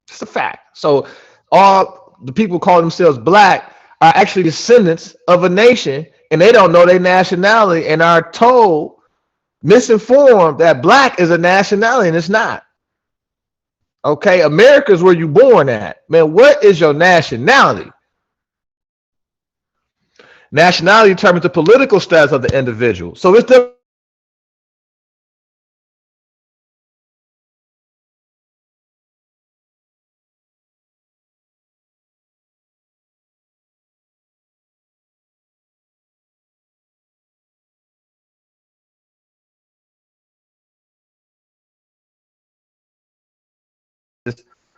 It's a fact. So all the people call themselves black are actually descendants of a nation, and they don't know their nationality and are told, misinformed, that black is a nationality, and it's not. Okay, America is where you're born at. Man, what is your nationality? Nationality determines the political status of the individual. So it's the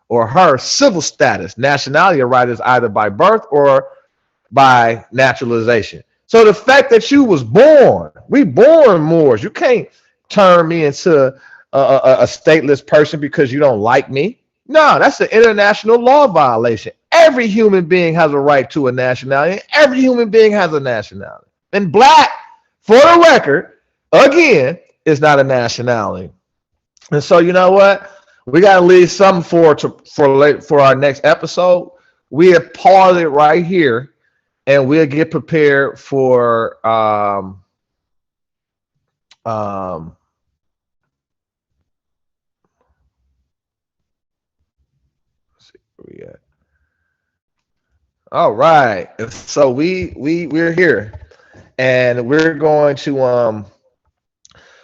or her civil status. Nationality arises either by birth or by naturalization. So the fact that you was born, we born Moors. You can't turn me into a stateless person because you don't like me. No, that's an international law violation. Every human being has a right to a nationality. Every human being has a nationality. And black, for the record, again, is not a nationality. And so you know what? We got to leave something for our next episode. We have paused it right here, and we'll get prepared for let's see where we at. All right, so we're here, and we're going to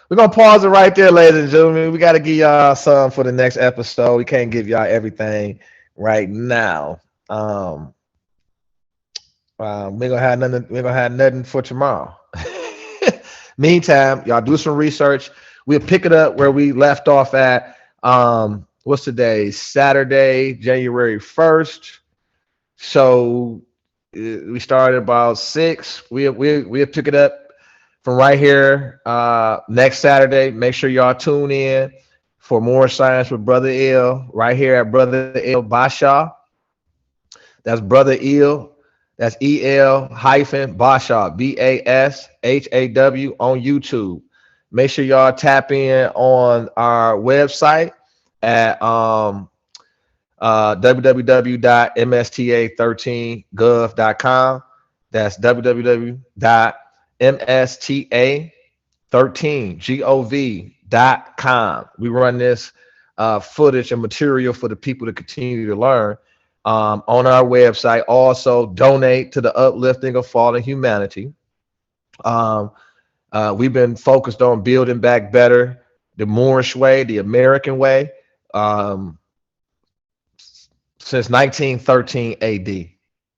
we're gonna pause it right there, ladies and gentlemen. We got to give y'all some for the next episode. We can't give y'all everything right now. We're gonna have nothing. We're gonna have nothing for tomorrow. Meantime, y'all do some research. We'll pick it up where we left off at. What's today? Saturday, January 1st. So we started about 6. We'll pick it up from right here next Saturday. Make sure y'all tune in for More Science with Brother El, right here at Brother El-Bashaw. That's Brother El. That's EL-Bashaw, BASHAW on YouTube. Make sure y'all tap in on our website at www.msta13gov.com. That's www.msta13gov.com. We run this footage and material for the people to continue to learn on our website. Also, donate to the uplifting of fallen humanity. We've been focused on building back better, the Moorish way, the American way, since 1913 AD.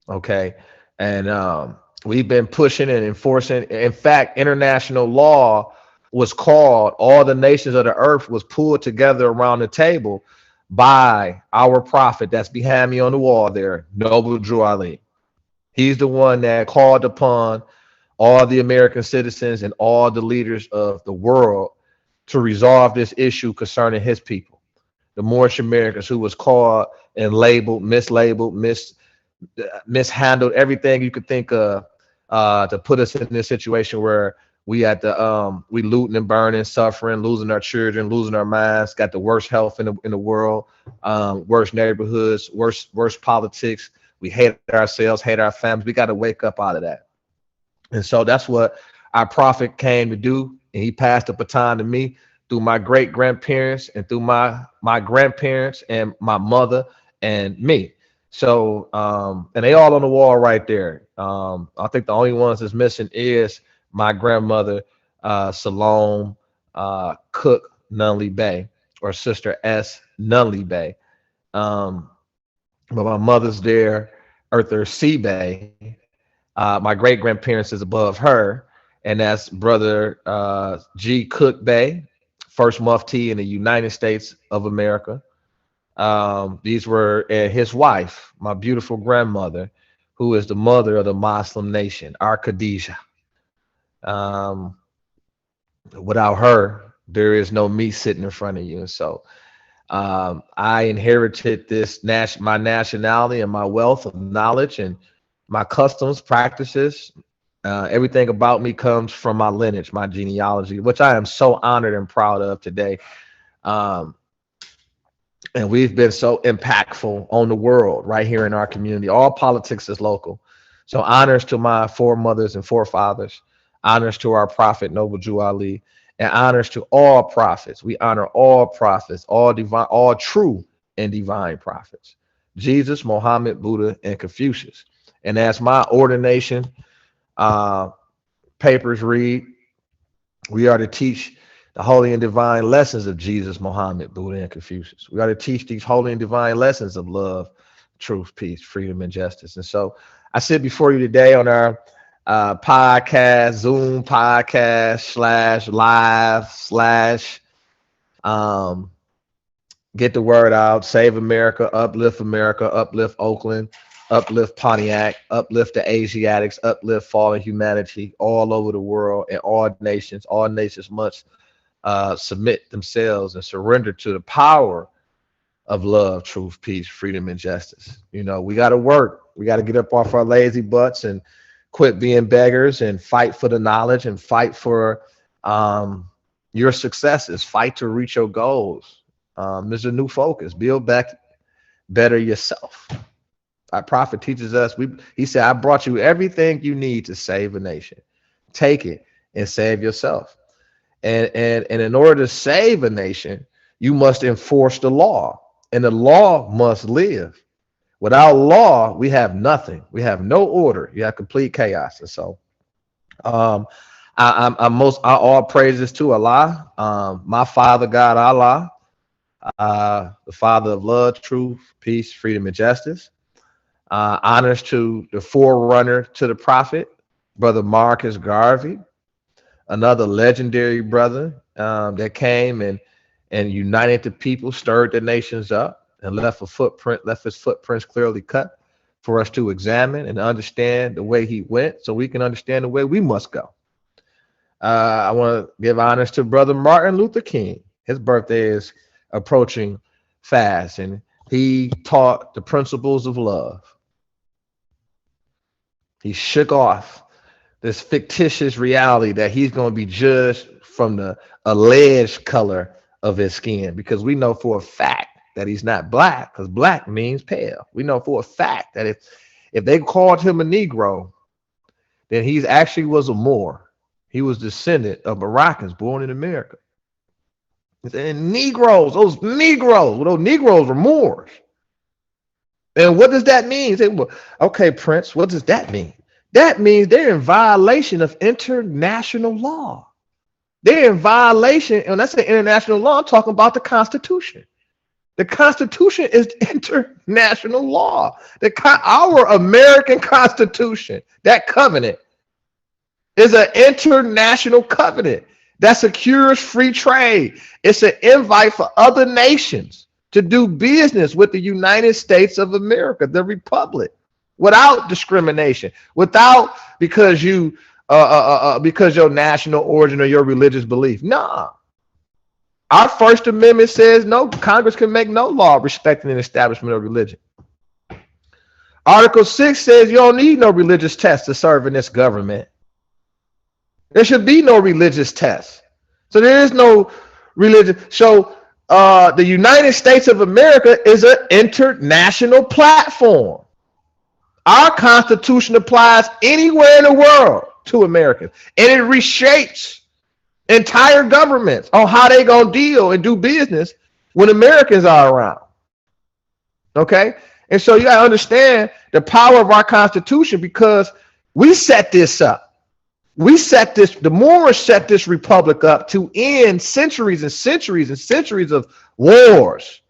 Okay. And we've been pushing and enforcing. In fact, international law was called, all the nations of the earth was pulled together around the table by our prophet that's behind me on the wall there, Noble Drew Ali. He's the one that called upon all the American citizens and all the leaders of the world to resolve this issue concerning his people, the Moorish Americans, who was called and labeled, mislabeled, mishandled, everything you could think of to put us in this situation where we had to we looting and burning, suffering, losing our children, losing our minds, got the worst health in the world, worst neighborhoods, worst politics. We hate ourselves, hate our families. We got to wake up out of that. And so that's what our prophet came to do. And he passed the baton to me through my great grandparents and through my grandparents and my mother and me. So and they all on the wall right there. I think the only ones that's missing is my grandmother, Salome Cook Nunley Bay, or Sister S. Nunley Bay. But my mother's there, Arthur C. Bay. My great grandparents is above her, and that's Brother G. Cook Bay, first Mufti in the United States of America. These were his wife, my beautiful grandmother, who is the mother of the Muslim nation, our Khadijah. Without her, there is no me sitting in front of you. And so I inherited this my nationality and my wealth of knowledge and my customs, practices. Everything about me comes from my lineage, my genealogy, which I am so honored and proud of today. And we've been so impactful on the world right here in our community. All politics is local. So honors to my foremothers and forefathers, honors to our prophet, Noble Drew Ali, and honors to all prophets. We honor all prophets, all divine, all true and divine prophets, Jesus, Muhammad, Buddha, and Confucius. And as my ordination papers read, we are to teach the holy and divine lessons of Jesus, Muhammad, Buddha, and Confucius. We are to teach these holy and divine lessons of love, truth, peace, freedom, and justice. And so I sit before you today on our podcast, Zoom podcast /live/ get the word out, save America, uplift Oakland, uplift Pontiac, uplift the Asiatics, uplift fallen humanity all over the world, and all nations must submit themselves and surrender to the power of love, truth, peace, freedom, and justice. You know, we got to work. We got to get up off our lazy butts and quit being beggars and fight for the knowledge and fight for your successes, fight to reach your goals. There's a new focus. Build back better yourself. Our prophet teaches us, he said, I brought you everything you need to save a nation. Take it and save yourself. And in order to save a nation, you must enforce the law, and the law must live. Without law, we have nothing. We have no order. You have complete chaos. And so all praises to Allah, my Father God, Allah, the Father of love, truth, peace, freedom, and justice. Honors to the forerunner to the prophet, Brother Marcus Garvey, another legendary brother that came and united the people, stirred the nations up, and left his footprints clearly cut for us to examine and understand the way he went, so we can understand the way we must go. I want to give honors to Brother Martin Luther King. His birthday is approaching fast, and he taught the principles of love. He shook off this fictitious reality that he's going to be judged from the alleged color of his skin, because we know for a fact that he's not black, because black means pale. We know for a fact that if they called him a Negro, then he actually was a Moor. He was descendant of Moroccans born in America. And Negroes, those Negroes were Moors. And what does that mean? Say, well, okay, Prince, what does that mean? That means they're in violation of international law. They're in violation, and that's the international law. I'm talking about the Constitution. The Constitution is international law. Our American Constitution, that covenant, is an international covenant that secures free trade. It's an invite for other nations to do business with the United States of America, the Republic, without discrimination, without because your national origin or your religious belief. Nah. Our First Amendment says no, Congress can make no law respecting an establishment of religion. Article 6 says you don't need no religious test to serve in this government. There should be no religious test. So there is no religion. So the United States of America is an international platform. Our Constitution applies anywhere in the world to Americans, and it reshapes entire governments on how they gonna deal and do business when Americans are around. Okay, and so you gotta understand the power of our Constitution, because we set this up. The Moorish set this republic up to end centuries and centuries and centuries of wars.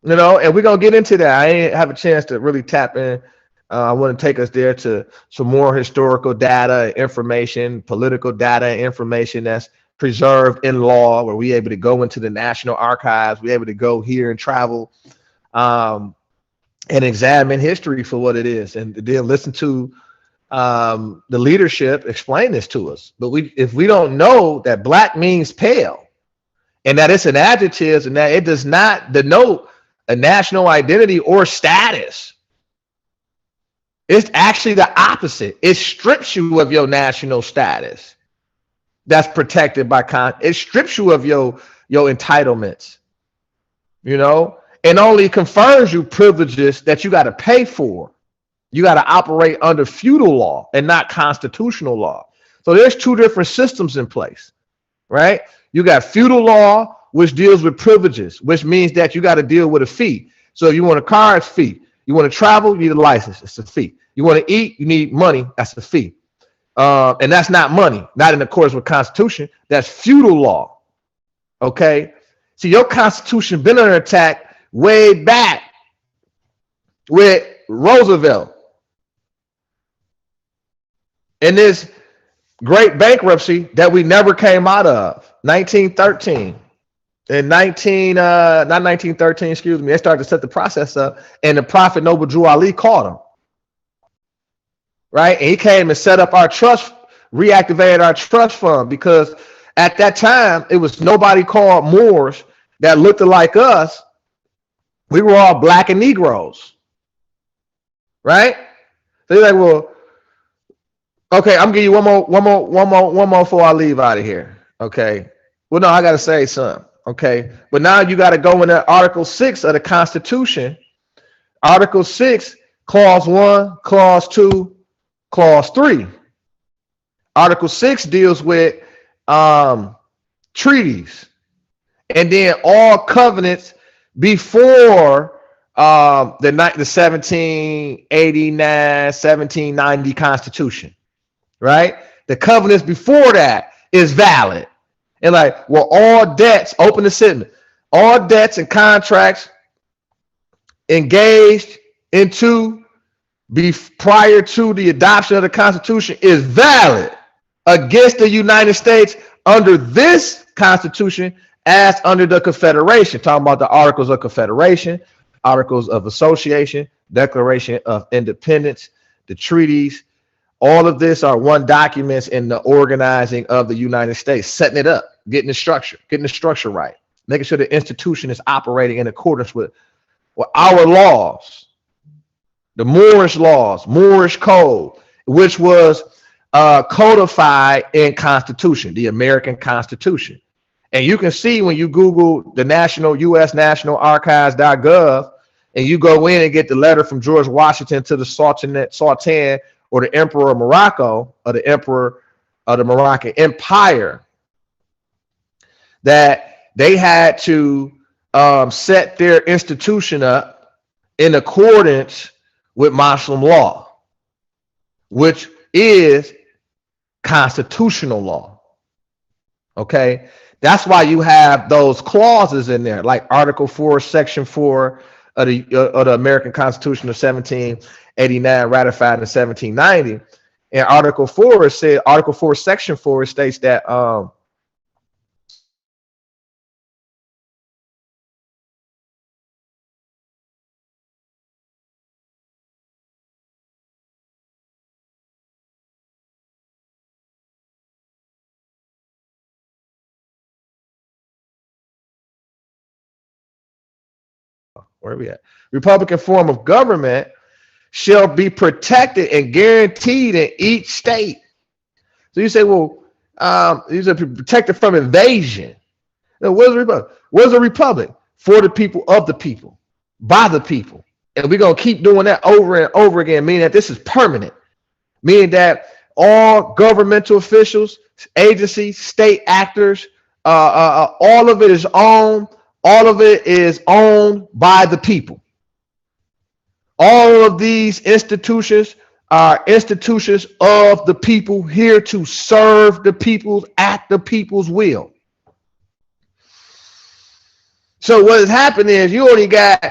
You know, and we're gonna get into that. I ain't have a chance to really tap in. I want to take us there to some more historical data, information, political data, and information that's preserved in law, where we're able to go into the National Archives, we're able to go here and travel and examine history for what it is, and then listen to the leadership explain this to us. But if we don't know that black means pale, and that it's an adjective, and that it does not denote a national identity or status, it's actually the opposite. It strips you of your national status that's protected by it strips you of your entitlements, you know, and only confers you privileges that you got to pay for. You got to operate under feudal law and not constitutional law. So there's two different systems in place, right? You got feudal law, which deals with privileges, which means that you got to deal with a fee. So if you want a car, it's a fee. You want to travel, you need a license, it's a fee. You want to eat, you need money, that's a fee. And that's not money, not in accordance with Constitution. That's feudal law. Okay. See, your Constitution been under attack way back with Roosevelt. In this great bankruptcy that we never came out of, 1913. In not 1913, excuse me, they started to set the process up, and the Prophet Noble Drew Ali caught him. Right? And he came and set up our trust, reactivated our trust fund, because at that time, it was nobody called Moors that looked like us. We were all black and Negroes. Right? So you're like, well, okay, I'm gonna give you one more before I leave out of here. Okay. Well, no, I gotta say something. Okay, but now you got to go in Article 6 of the Constitution. Article 6, Clause 1, Clause 2, Clause 3. Article 6 deals with treaties, and then all covenants before the 1789, 1790 Constitution, right? The covenants before that is valid. And like, well, all debts, open the sentence, all debts and contracts engaged into prior to the adoption of the Constitution is valid against the United States under this Constitution as under the Confederation. Talking about the Articles of Confederation, Articles of Association, Declaration of Independence, the treaties. All of this are one documents in the organizing of the United States, setting it up, getting the structure right. making sure the institution is operating in accordance with our laws, the Moorish laws, Moorish code, which was codified in Constitution, the American Constitution. And you can see when you Google the U.S. National Archives.gov, and you go in and get the letter from George Washington to the Sultan or the Emperor of Morocco, or the Emperor of the Moroccan Empire, that they had to set their institution up in accordance with Muslim law, which is constitutional law. Okay, that's why you have those clauses in there, like Article 4, Section 4 of the American Constitution of 1789, ratified in 1790. And Article 4 Section 4 states that where are we at? Republican form of government shall be protected and guaranteed in each state. So you say, well, these are protected from invasion. Now, what is a republic? What is a republic? For the people, of the people, by the people. And we're going to keep doing that over and over again, meaning that this is permanent, meaning that all governmental officials, agencies, state actors, all of it is owned. All of it is owned by the people. All of these institutions are institutions of the people, here to serve the people at the people's will. So what has happened is you got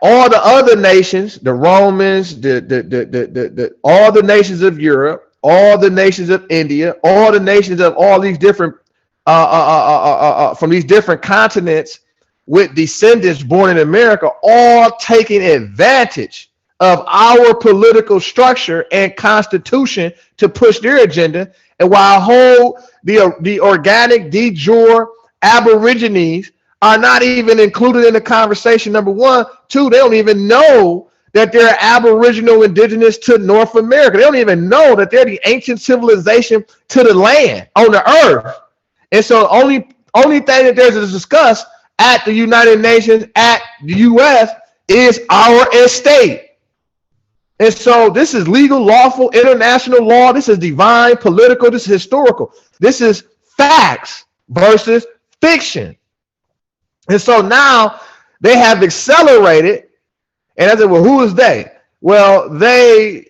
all the other nations, the Romans, all the nations of Europe, all the nations of India, all the nations of all these different from these different continents with descendants born in America, all taking advantage of our political structure and constitution to push their agenda. And while the organic de jure aborigines are not even included in the conversation, number one. Two, they don't even know that they're aboriginal indigenous to North America. They don't even know that they're the ancient civilization to the land, on the earth. And so only thing that there's to discuss at the United Nations, at the U.S., is our estate. And so this is legal, lawful, international law. This is divine, political. This is historical. This is facts versus fiction. And so now they have accelerated. And I said, well, who is they? Well, they,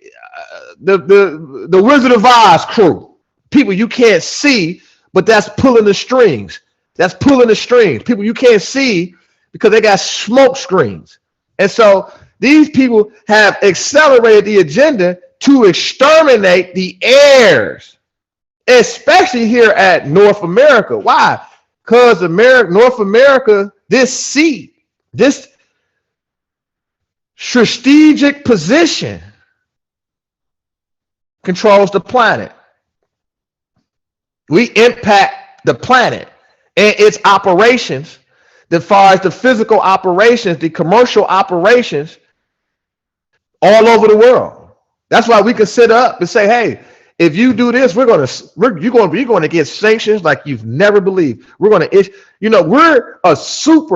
the Wizard of Oz crew, people you can't see, but that's pulling the strings. That's pulling the strings. People you can't see because they got smoke screens. And so these people have accelerated the agenda to exterminate the heirs, especially here at North America. Why? Because North America, this seat, this strategic position controls the planet. We impact the planet and its operations, as far as the physical operations, the commercial operations all over the world. That's why we can sit up and say, hey, if you do this, you're going to get sanctions like you've never believed. We're going to, we're a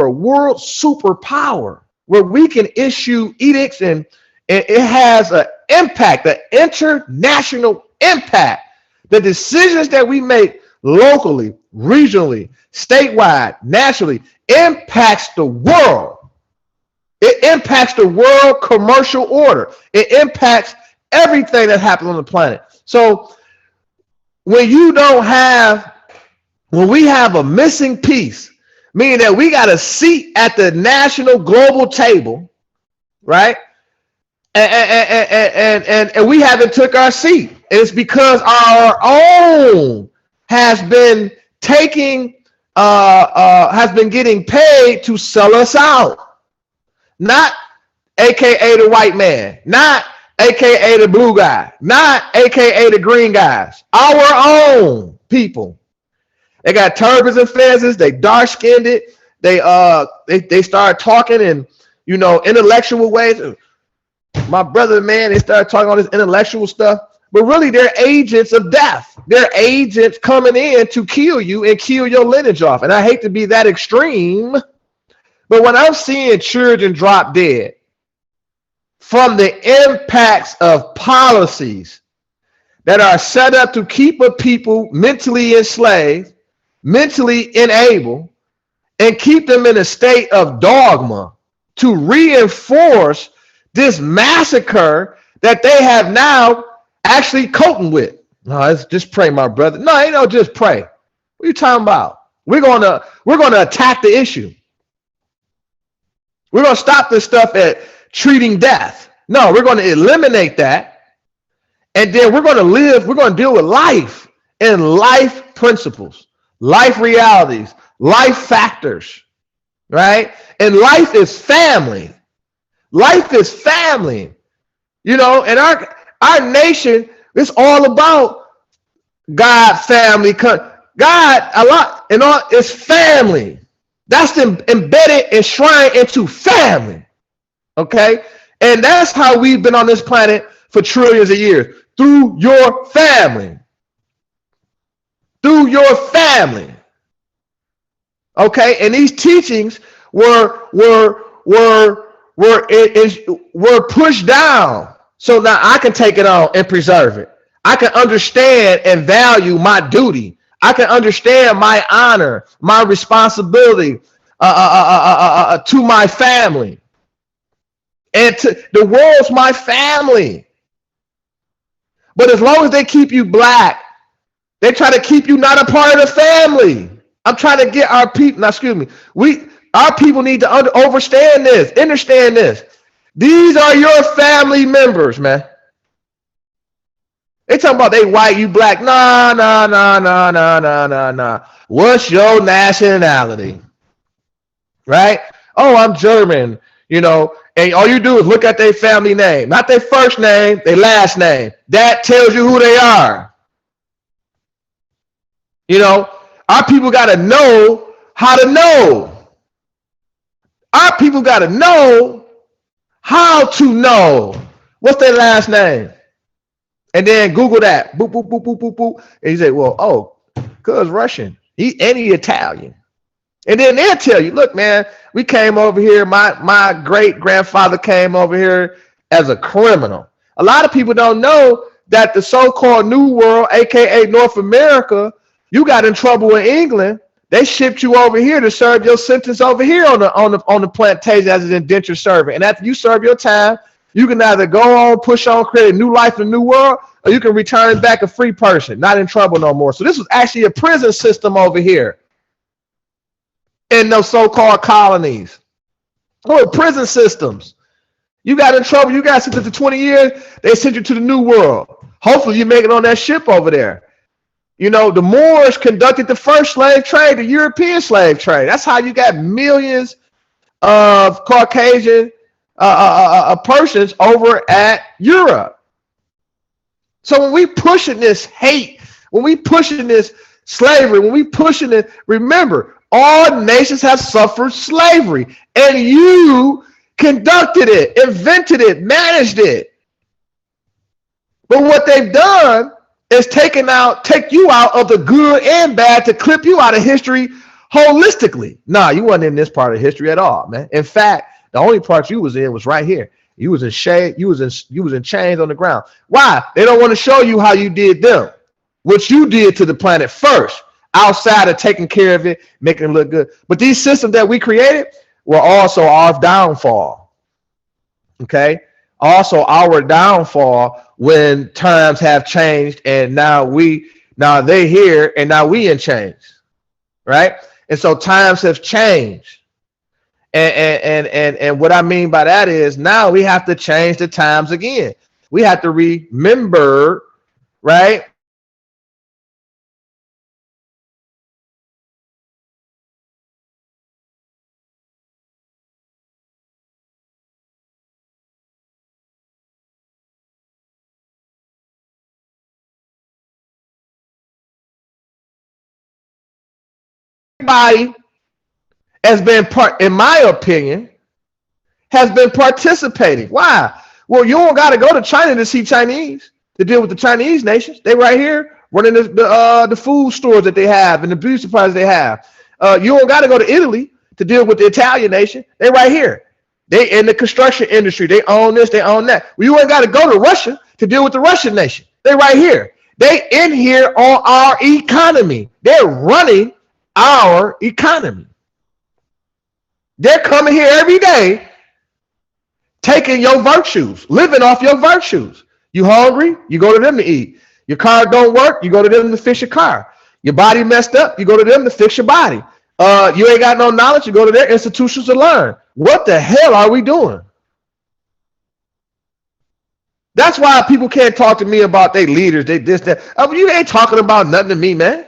world superpower where we can issue edicts and it has an impact, an international impact. The decisions that we make locally, regionally, statewide, nationally impacts the world. It impacts the world commercial order. It impacts everything that happens on the planet. So when we have a missing piece, meaning that we got a seat at the national global table, right? And we haven't took our seat. It's because our own has been getting paid to sell us out. Not AKA the white man, not AKA the blue guy, not AKA the green guys, our own people. They got turbans and fezzes. They dark skinned it. They start talking in, you know, intellectual ways. My brother, man, they start talking all this intellectual stuff, but really they're agents of death. They're agents coming in to kill you and kill your lineage off. And I hate to be that extreme, but when I'm seeing children drop dead from the impacts of policies that are set up to keep a people mentally enslaved, mentally enabled, and keep them in a state of dogma to reinforce this massacre that they have now actually coping with. No, it's just pray, my brother. No, ain't no just pray. What are you talking about? We're gonna attack the issue. We're gonna stop this stuff at treating death. No, we're gonna eliminate that, and then we're gonna deal with life and life principles, life realities, life factors, right? And life is family. Life is family, you know, and our nation is all about God, family, God, a lot, and all is family. That's embedded, enshrined into family, okay? And that's how we've been on this planet for trillions of years, through your family. Through your family, okay? And these teachings were pushed down, so now I can take it on and preserve it. I can understand and value my duty. I can understand my honor, my responsibility to my family, and to the world's my family. But as long as they keep you black, they try to keep you not a part of the family. I'm trying to get our people. Now, excuse me. Our people need to understand this. These are your family members, man. They talking about they white, you black. Nah. What's your nationality? Right? Oh, I'm German, you know, and all you do is look at their family name, not their first name, their last name. That tells you who they are. You know, our people got to know how to know. Our people got to know how to know. What's their last name? And then Google that. Boop, boop, boop, boop, boop, boop. And you say, well, oh, cuz Russian. He Italian. And then they'll tell you, look, man, we came over here. My great grandfather came over here as a criminal. A lot of people don't know that the so-called New World, aka North America, you got in trouble in England. They shipped you over here to serve your sentence over here on the plantation as an indentured servant. And after you serve your time, you can either go on, push on, create a new life in the new world, or you can return back a free person, not in trouble no more. So this was actually a prison system over here in those so-called colonies. Or prison systems. You got in trouble, you got sentenced to 20 years, they sent you to the new world. Hopefully you make it on that ship over there. You know, the Moors conducted the first slave trade, the European slave trade. That's how you got millions of Caucasian persons over at Europe. So when we pushing this hate, when we pushing this slavery, when we pushing it, remember, all nations have suffered slavery, and you conducted it, invented it, managed it. But what they've done is take you out of the good and bad to clip you out of history holistically. Nah, you wasn't in this part of history at all, man. In fact, the only part you was in was right here. You was in shade, you was in chains on the ground. Why? They don't want to show you how you did them, what you did to the planet first, outside of taking care of it, making it look good. But these systems that we created were also our downfall. Okay? Also our downfall when times have changed, and now they here and now we in change, right? And so times have changed. And what I mean by that is now we have to change the times again. We have to remember, right? everybody has been in my opinion, has been participating. Why? Well, you don't got to go to China to see Chinese, to deal with the Chinese nations. They right here running the food stores that they have and the beauty supplies they have. You don't got to go to Italy to deal with the Italian nation. They right here. They in the construction industry. They own this, they own that. Well, you ain't got to go to Russia to deal with the Russian nation. They right here. They in here on our economy. They're running our economy. They're coming here every day, taking your virtues, living off your virtues. You hungry? You go to them to eat. Your car don't work? You go to them to fix your car. Your body messed up? You go to them to fix your body. You ain't got no knowledge? You go to their institutions to learn. What the hell are we doing? That's why people can't talk to me about their leaders, they this, that. You ain't talking about nothing to me, man.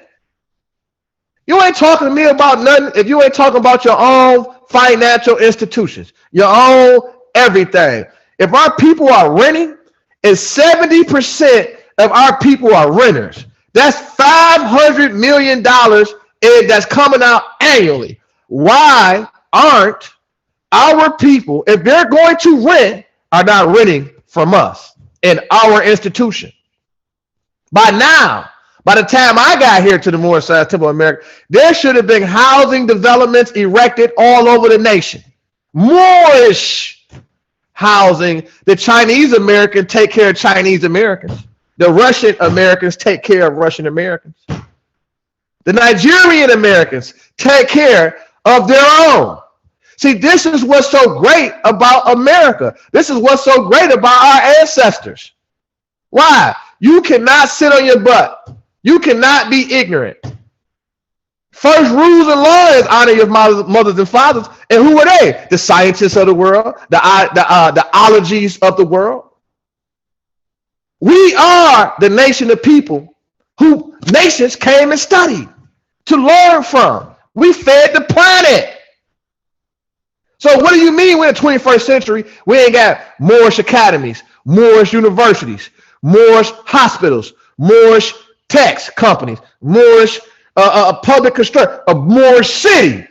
You ain't talking to me about nothing if you ain't talking about your own financial institutions, your own everything. If our people are renting, and 70% of our people are renters, that's $500 million that's coming out annually. Why aren't our people, if they're going to rent, are not renting from us in our institution? By now, by the time I got here to the Moorish side Temple of America, there should have been housing developments erected all over the nation. Moorish housing. The Chinese Americans take care of Chinese Americans. The Russian Americans take care of Russian Americans. The Nigerian Americans take care of their own. See, this is what's so great about America. This is what's so great about our ancestors. Why? You cannot sit on your butt. You cannot be ignorant. First rules and law is honor your mothers and fathers. And who are they? The scientists of the world, the ologies of the world. We are the nation of people who nations came and studied to learn from. We fed the planet. So what do you mean we're in the 21st century? We ain't got Moorish academies, Moorish universities, Moorish hospitals, Moorish tax companies, Moorish public construction, a Moorish city.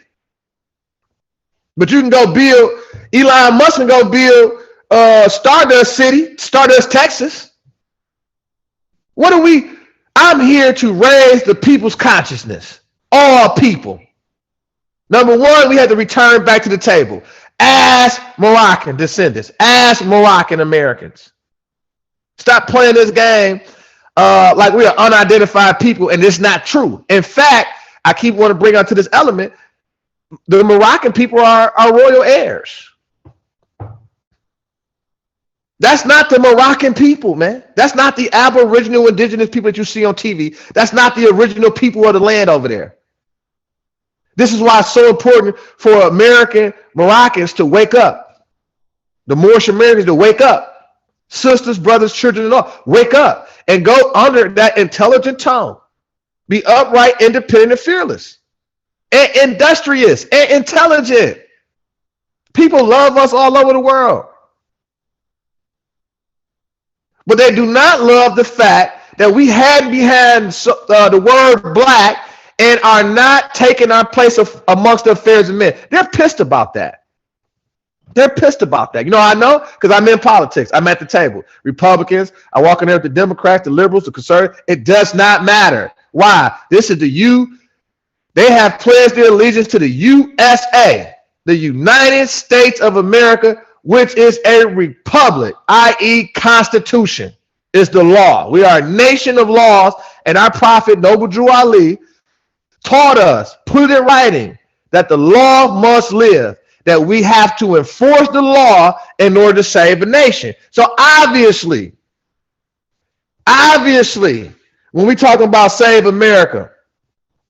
But you can go build, Elon Musk can go build Stardust City, Stardust, Texas. What are we? I'm here to raise the people's consciousness. All people. Number one, we had to return back to the table. As Moroccan descendants, as Moroccan Americans. Stop playing this game like we are unidentified people, and it's not true. In fact, I keep wanting to bring out to this element, the Moroccan people are royal heirs. That's not the Moroccan people, man. That's not the Aboriginal indigenous people that you see on TV. That's not the original people of the land over there. This is why it's so important for American Moroccans to wake up. The Moorish Americans to wake up. Sisters, brothers, children, and all, wake up and go under that intelligent tone. Be upright, independent, and fearless. And industrious and intelligent. People love us all over the world. But they do not love the fact that we hide behind the word black and are not taking our place amongst the affairs of men. They're pissed about that. They're pissed about that. You know how I know? Because I'm in politics. I'm at the table. Republicans, I walk in there with the Democrats, the liberals, the conservatives. It does not matter. Why? This is the U. They have pledged their allegiance to the USA, the United States of America, which is a republic, i.e. Constitution is the law. We are a nation of laws, and our prophet, Noble Drew Ali, taught us, put it in writing, that the law must live, that we have to enforce the law in order to save a nation. So obviously, when we talk about save America,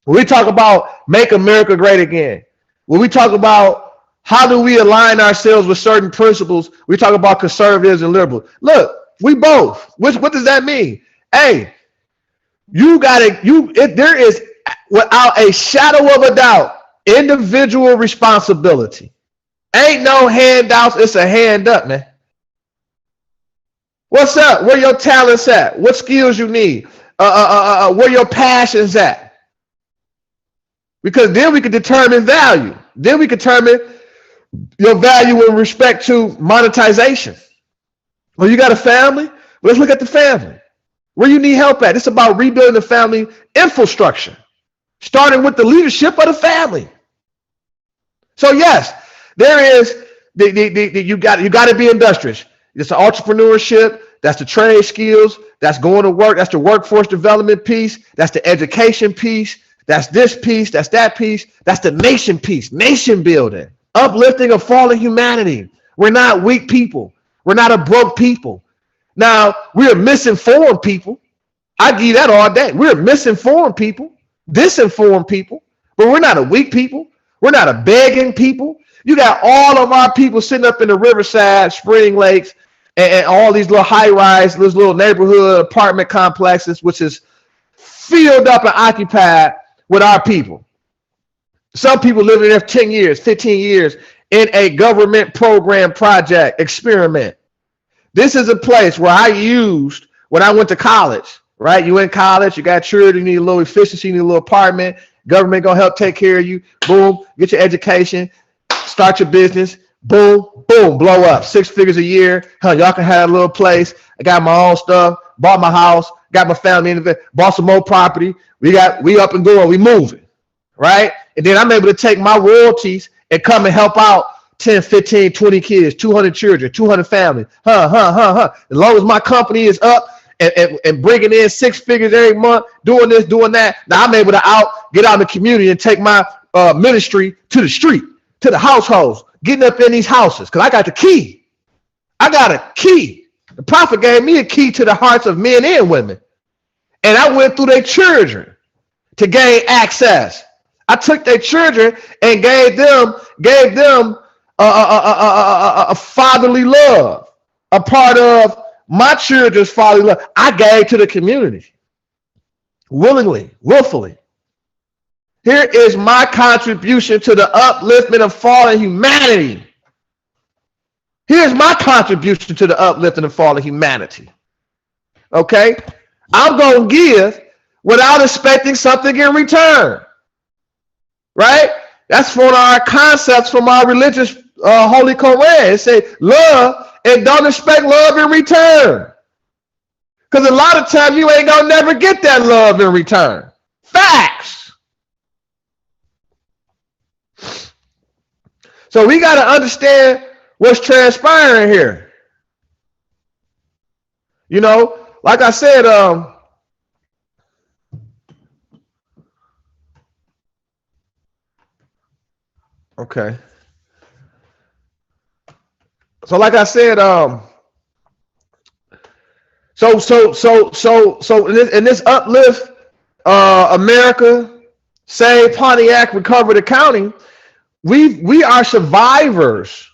when we talk about make America great again, when we talk about how do we align ourselves with certain principles, we talk about conservatives and liberals. Look, we both. What does that mean? Hey, there is, without a shadow of a doubt, individual responsibility. Ain't no handouts, it's a hand up, man. What's up? Where your talents at? What skills you need? Where your passions at? because then we can determine value. Then we can determine your value in respect to monetization. Well, you got a family? Well, let's look at the family. Where you need help at? It's about rebuilding the family infrastructure, starting with the leadership of the family. So yes, there is you got to be industrious. It's the entrepreneurship, that's the trade skills, that's going to work, that's the workforce development piece, that's the education piece, that's this piece, that's that piece, that's the nation piece, nation building, uplifting of fallen humanity. We're not weak people. We're not a broke people. Now, we're misinformed people. I give you that all day. We're misinformed people, disinformed people, but we're not a weak people. We're not a begging people. You got all of our people sitting up in the Riverside, Spring Lakes, and all these little high-rise, these little neighborhood apartment complexes, which is filled up and occupied with our people. Some people living there 10 years, 15 years in a government program project experiment. This is a place where I used when I went to college, right? You in college, you got children, you need a little efficiency, you need a little apartment. Government gonna help take care of you. Boom, get your education, start your business. Boom, boom, blow up. 6 figures a year. Y'all can have a little place. I got my own stuff, bought my house, got my family in it, bought some more property. We up and going, we moving, right? And then I'm able to take my royalties and come and help out 10, 15, 20 kids, 200 children, 200 families. As long as my company is up and bringing in 6 figures every month, doing this, doing that, now I'm able to get out in the community and take my ministry to the street, to the households, getting up in these houses, because I got the key. I got a key. The prophet gave me a key to the hearts of men and women. And I went through their children to gain access. I took their children and gave them a fatherly love, a part of my children's fatherly love. I gave to the community willingly, willfully. Here is my contribution to the upliftment of fallen humanity. Here's my contribution to the uplifting of fallen humanity. Okay? I'm going to give without expecting something in return. Right? That's one of our concepts from our religious Holy Quran. It says love and don't expect love in return. Because a lot of times you ain't going to never get that love in return. Facts. So we got to understand what's transpiring here. You know, like I said, okay. So like I said, so in this uplift, America, Save Pontiac, Recover the County, we are survivors.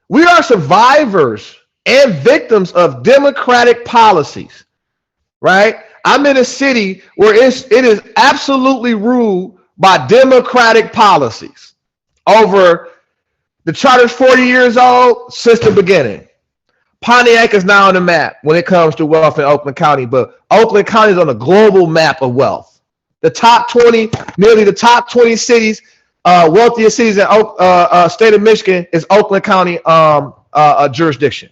We are survivors and victims of democratic policies, right? I'm in a city where it is absolutely ruled by democratic policies over the charter's 40 years old since the beginning. Pontiac is now on the map when it comes to wealth in Oakland County, but Oakland County is on a global map of wealth. The top 20, nearly the top 20 cities, wealthiest cities in state of Michigan is Oakland County jurisdiction.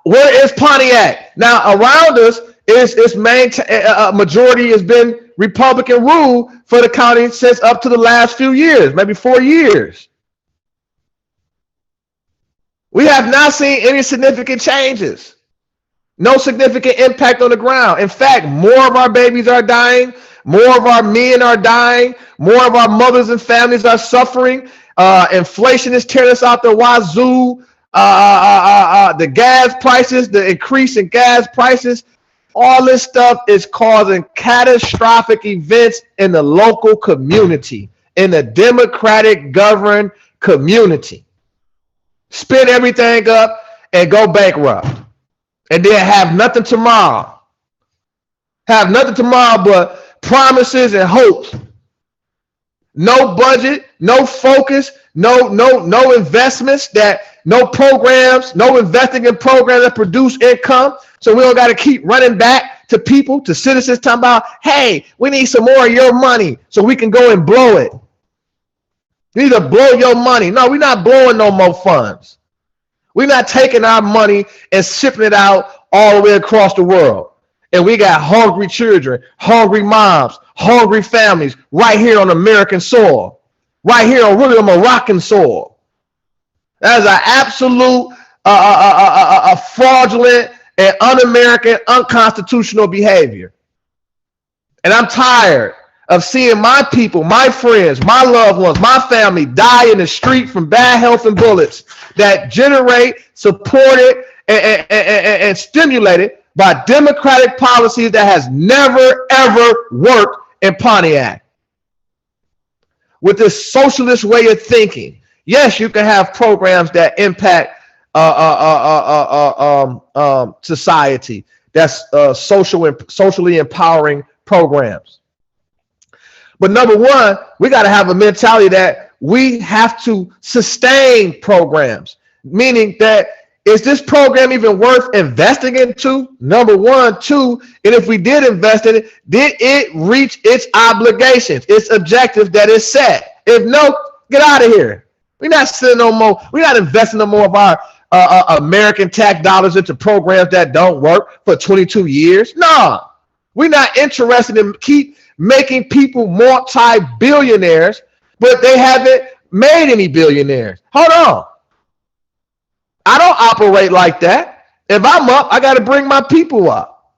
Where is Pontiac? Now around us is majority has been Republican rule for the county since up to the last few years, maybe 4 years. We have not seen any significant changes. No significant impact on the ground. In fact, more of our babies are dying. More of our men are dying. More of our mothers and families are suffering. Inflation is tearing us out the wazoo. The gas prices, the increase in gas prices, all this stuff is causing catastrophic events in the local community, in the democratic governed community. Spend everything up and go bankrupt. And then have nothing tomorrow. Have nothing tomorrow but promises and hopes. No budget, no focus, no investments, no programs, no investing in programs that produce income. So we don't got to keep running back to people, to citizens, talking about, hey, we need some more of your money so we can go and blow it. We need to blow your money. No, we're not blowing no more funds. We're not taking our money and shipping it out all the way across the world. And we got hungry children, hungry moms, hungry families right here on American soil, right here on really Moroccan soil. That is an absolute fraudulent and un-American, unconstitutional behavior. And I'm tired of seeing my people, my friends, my loved ones, my family die in the street from bad health and bullets that generate, supported, and stimulated by democratic policies that has never, ever worked in Pontiac. With this socialist way of thinking, yes, you can have programs that impact society. That's socially empowering programs. But number one, we got to have a mentality that we have to sustain programs, meaning that is this program even worth investing into? Number one. Two, and if we did invest in it, did it reach its obligations, its objectives that it set? If no, get out of here. We're not sending no more. We're not investing no more of our American tax dollars into programs that don't work for 22 years. No, we're not interested in keep making people multi-billionaires, but they haven't made any billionaires. Hold on. I don't operate like that. If I'm up, I got to bring my people up.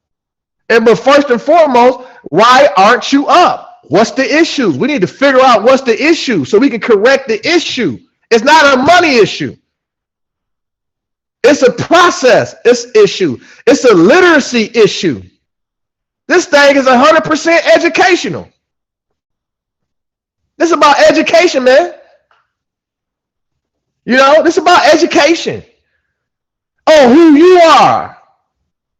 But first and foremost, why aren't you up? What's the issue? We need to figure out what's the issue so we can correct the issue. It's not a money issue. It's a process issue. It's a literacy issue. This thing is 100% educational. This is about education, man. You know, this is about education. Oh, who you are.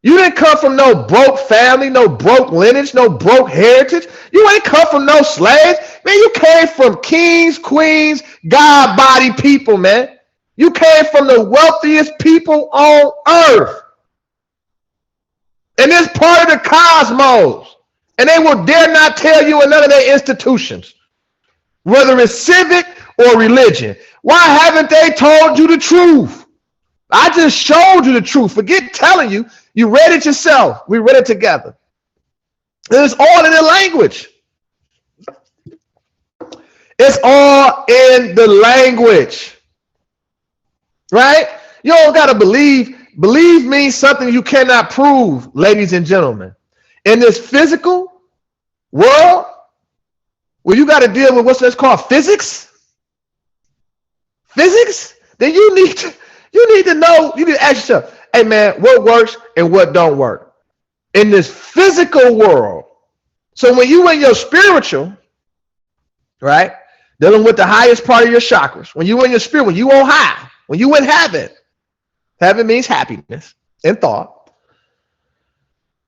You didn't come from no broke family, no broke lineage, no broke heritage. You ain't come from no slaves. Man, you came from kings, queens, God-body people, man. You came from the wealthiest people on earth. And it's part of the cosmos. And they will dare not tell you in none of their institutions, whether it's civic or religion. Why haven't they told you the truth? I just showed you the truth. Forget telling you. You read it yourself. We read it together. It's all in the language. It's all in the language. Right? You don't got to believe. Believe means something you cannot prove, ladies and gentlemen. In this physical world, where you got to deal with what's called physics, then you need to know, you need to ask yourself, hey man, what works and what don't work in this physical world. So when you in your spiritual, right, dealing with the highest part of your chakras, when you in your spirit, when you on high, when you in heaven, heaven means happiness and thought.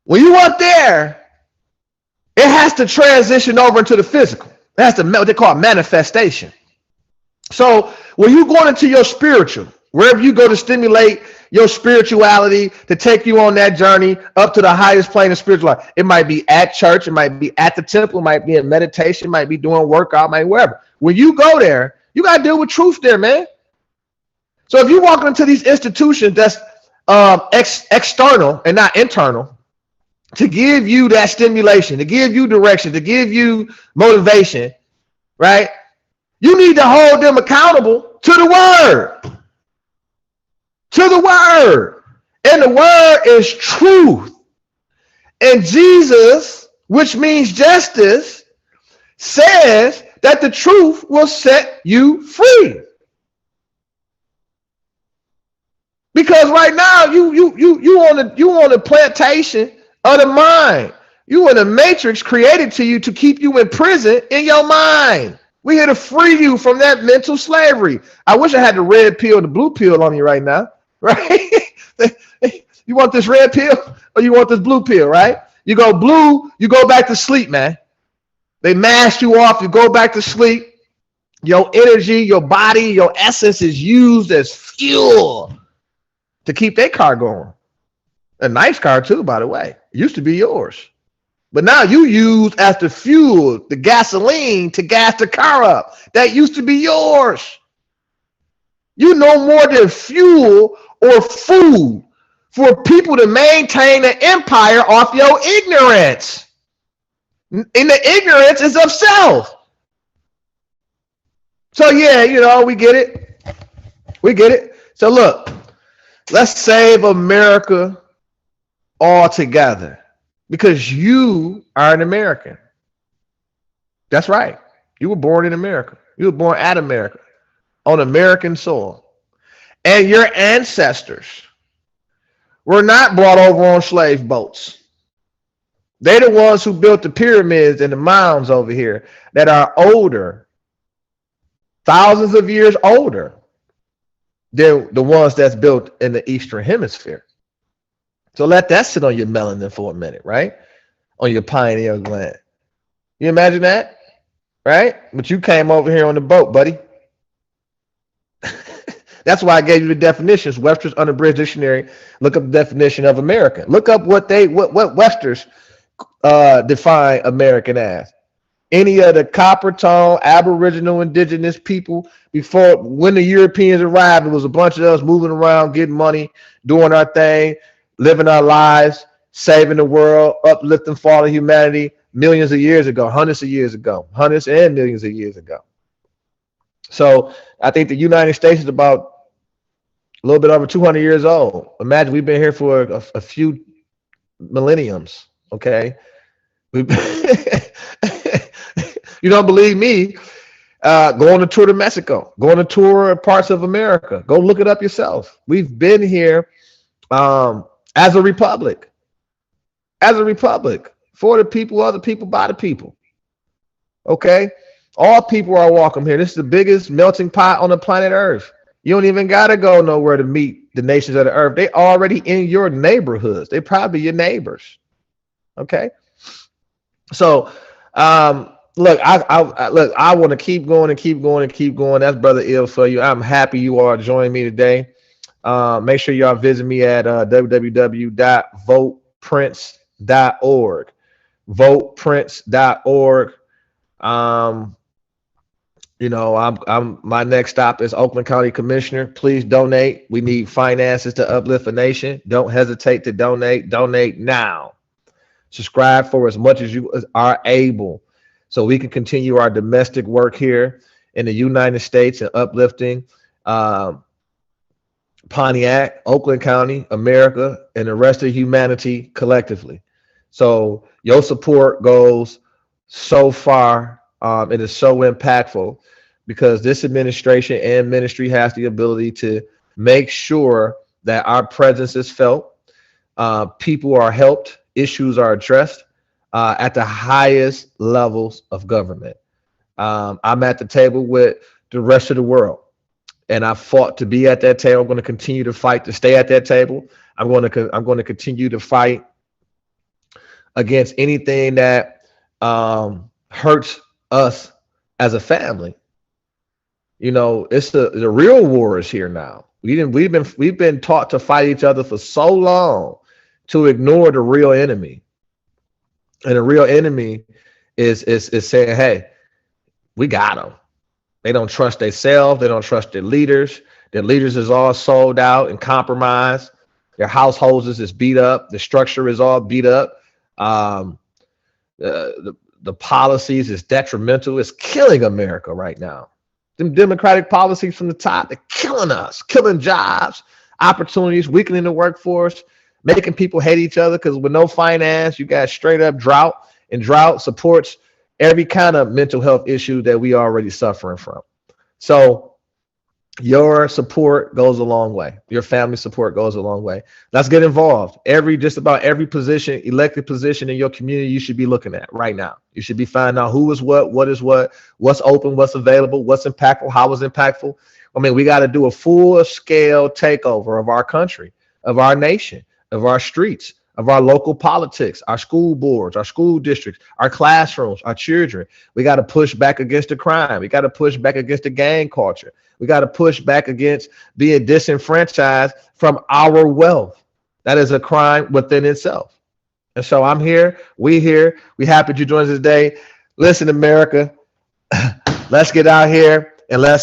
When you up there, it has to transition over into the physical. It has to, what they call manifestation. So when you going into your spiritual, wherever you go to stimulate your spirituality, to take you on that journey up to the highest plane of spiritual life, it might be at church, it might be at the temple, it might be in meditation, it might be doing workout, it might be wherever. When you go there, you got to deal with truth there, man. So if you walk into these institutions that's external and not internal, to give you that stimulation, to give you direction, to give you motivation, right? You need to hold them accountable to the word. To the word. And the word is truth. And Jesus, which means justice, says that the truth will set you free. Because right now you on a plantation of the mind. You in a matrix created to you to keep you in prison in your mind. We're here to free you from that mental slavery. I wish I had the red pill, the blue pill on you right now, right? You want this red pill or you want this blue pill, right? You go blue, you go back to sleep, man. They mask you off, you go back to sleep. Your energy, your body, your essence is used as fuel to keep their car going. A nice car too, by the way. It used to be yours. But now you use as the fuel, the gasoline to gas the car up. That used to be yours. You know more than fuel or food for people to maintain an empire off your ignorance. And the ignorance is of self. So yeah, you know, we get it. We get it. So look, let's save America all together because you are an American. That's right. You were born in America. You were born at America on American soil. And your ancestors were not brought over on slave boats. They're the ones who built the pyramids and the mounds over here that are older, thousands of years older than the ones that's built in the Eastern Hemisphere. So let that sit on your melanin for a minute, right? On your pineal gland. You imagine that? Right? But you came over here on the boat, buddy. That's why I gave you the definitions. Webster's Unabridged Dictionary. Look up the definition of American. Look up what Webster's define American as. Any of the copper tone, Aboriginal, indigenous people before when the Europeans arrived, it was a bunch of us moving around, getting money, doing our thing, living our lives, saving the world, uplifting fallen humanity millions of years ago, hundreds of years ago, hundreds and millions of years ago. So I think the United States is about a little bit over 200 years old. Imagine we've been here for a few millenniums. Okay. You don't believe me? Go on a tour to Mexico. Go on a tour of parts of America. Go look it up yourself. We've been here as a republic. As a republic. For the people, other people, by the people. Okay? All people are welcome here. This is the biggest melting pot on the planet Earth. You don't even got to go nowhere to meet the nations of the earth. They already in your neighborhoods. They probably your neighbors. Okay? So, look, I want to keep going and keep going and keep going. That's Brother Ill for you. I'm happy you are joining me today. Make sure y'all visit me at www.voteprince.org. Voteprince.org. You know, my next stop is Oakland County Commissioner. Please donate. We need finances to uplift a nation. Don't hesitate to donate. Donate now. Subscribe for as much as you are able so we can continue our domestic work here in the United States and uplifting Pontiac, Oakland County, America, and the rest of humanity collectively. So your support goes so far. It is so impactful because this administration and ministry has the ability to make sure that our presence is felt, people are helped, issues are addressed at the highest levels of government. I'm at the table with the rest of the world, and I fought to be at that table. I'm going to continue to fight to stay at that table. I'm going to continue to fight against anything that hurts us as a family. You know, it's the real war is here now. We've been taught to fight each other for so long to ignore the real enemy. And the real enemy is saying, hey, we got them. They don't trust themselves. They don't trust their leaders. Their leaders is all sold out and compromised. Their households is beat up. The structure is all beat up. The policies is detrimental. It's killing America right now. Them democratic policies from the top, they're killing us, killing jobs, opportunities, weakening the workforce, making people hate each other because with no finance, you got straight up drought, and drought supports every kind of mental health issue that we are already suffering from. So your support goes a long way. Your family support goes a long way. Let's get involved. Just about every position, elected position in your community, you should be looking at right now. You should be finding out who is what is what, what's open, what's available, what's impactful, how is impactful. I mean, we got to do a full scale takeover of our country, of our nation, of our streets, of our local politics, our school boards, our school districts, our classrooms, our children. We got to push back against the crime. We got to push back against the gang culture. We got to push back against being disenfranchised from our wealth. That is a crime within itself. And so I'm here. We happy you joined us today. Listen, America, let's get out here and let's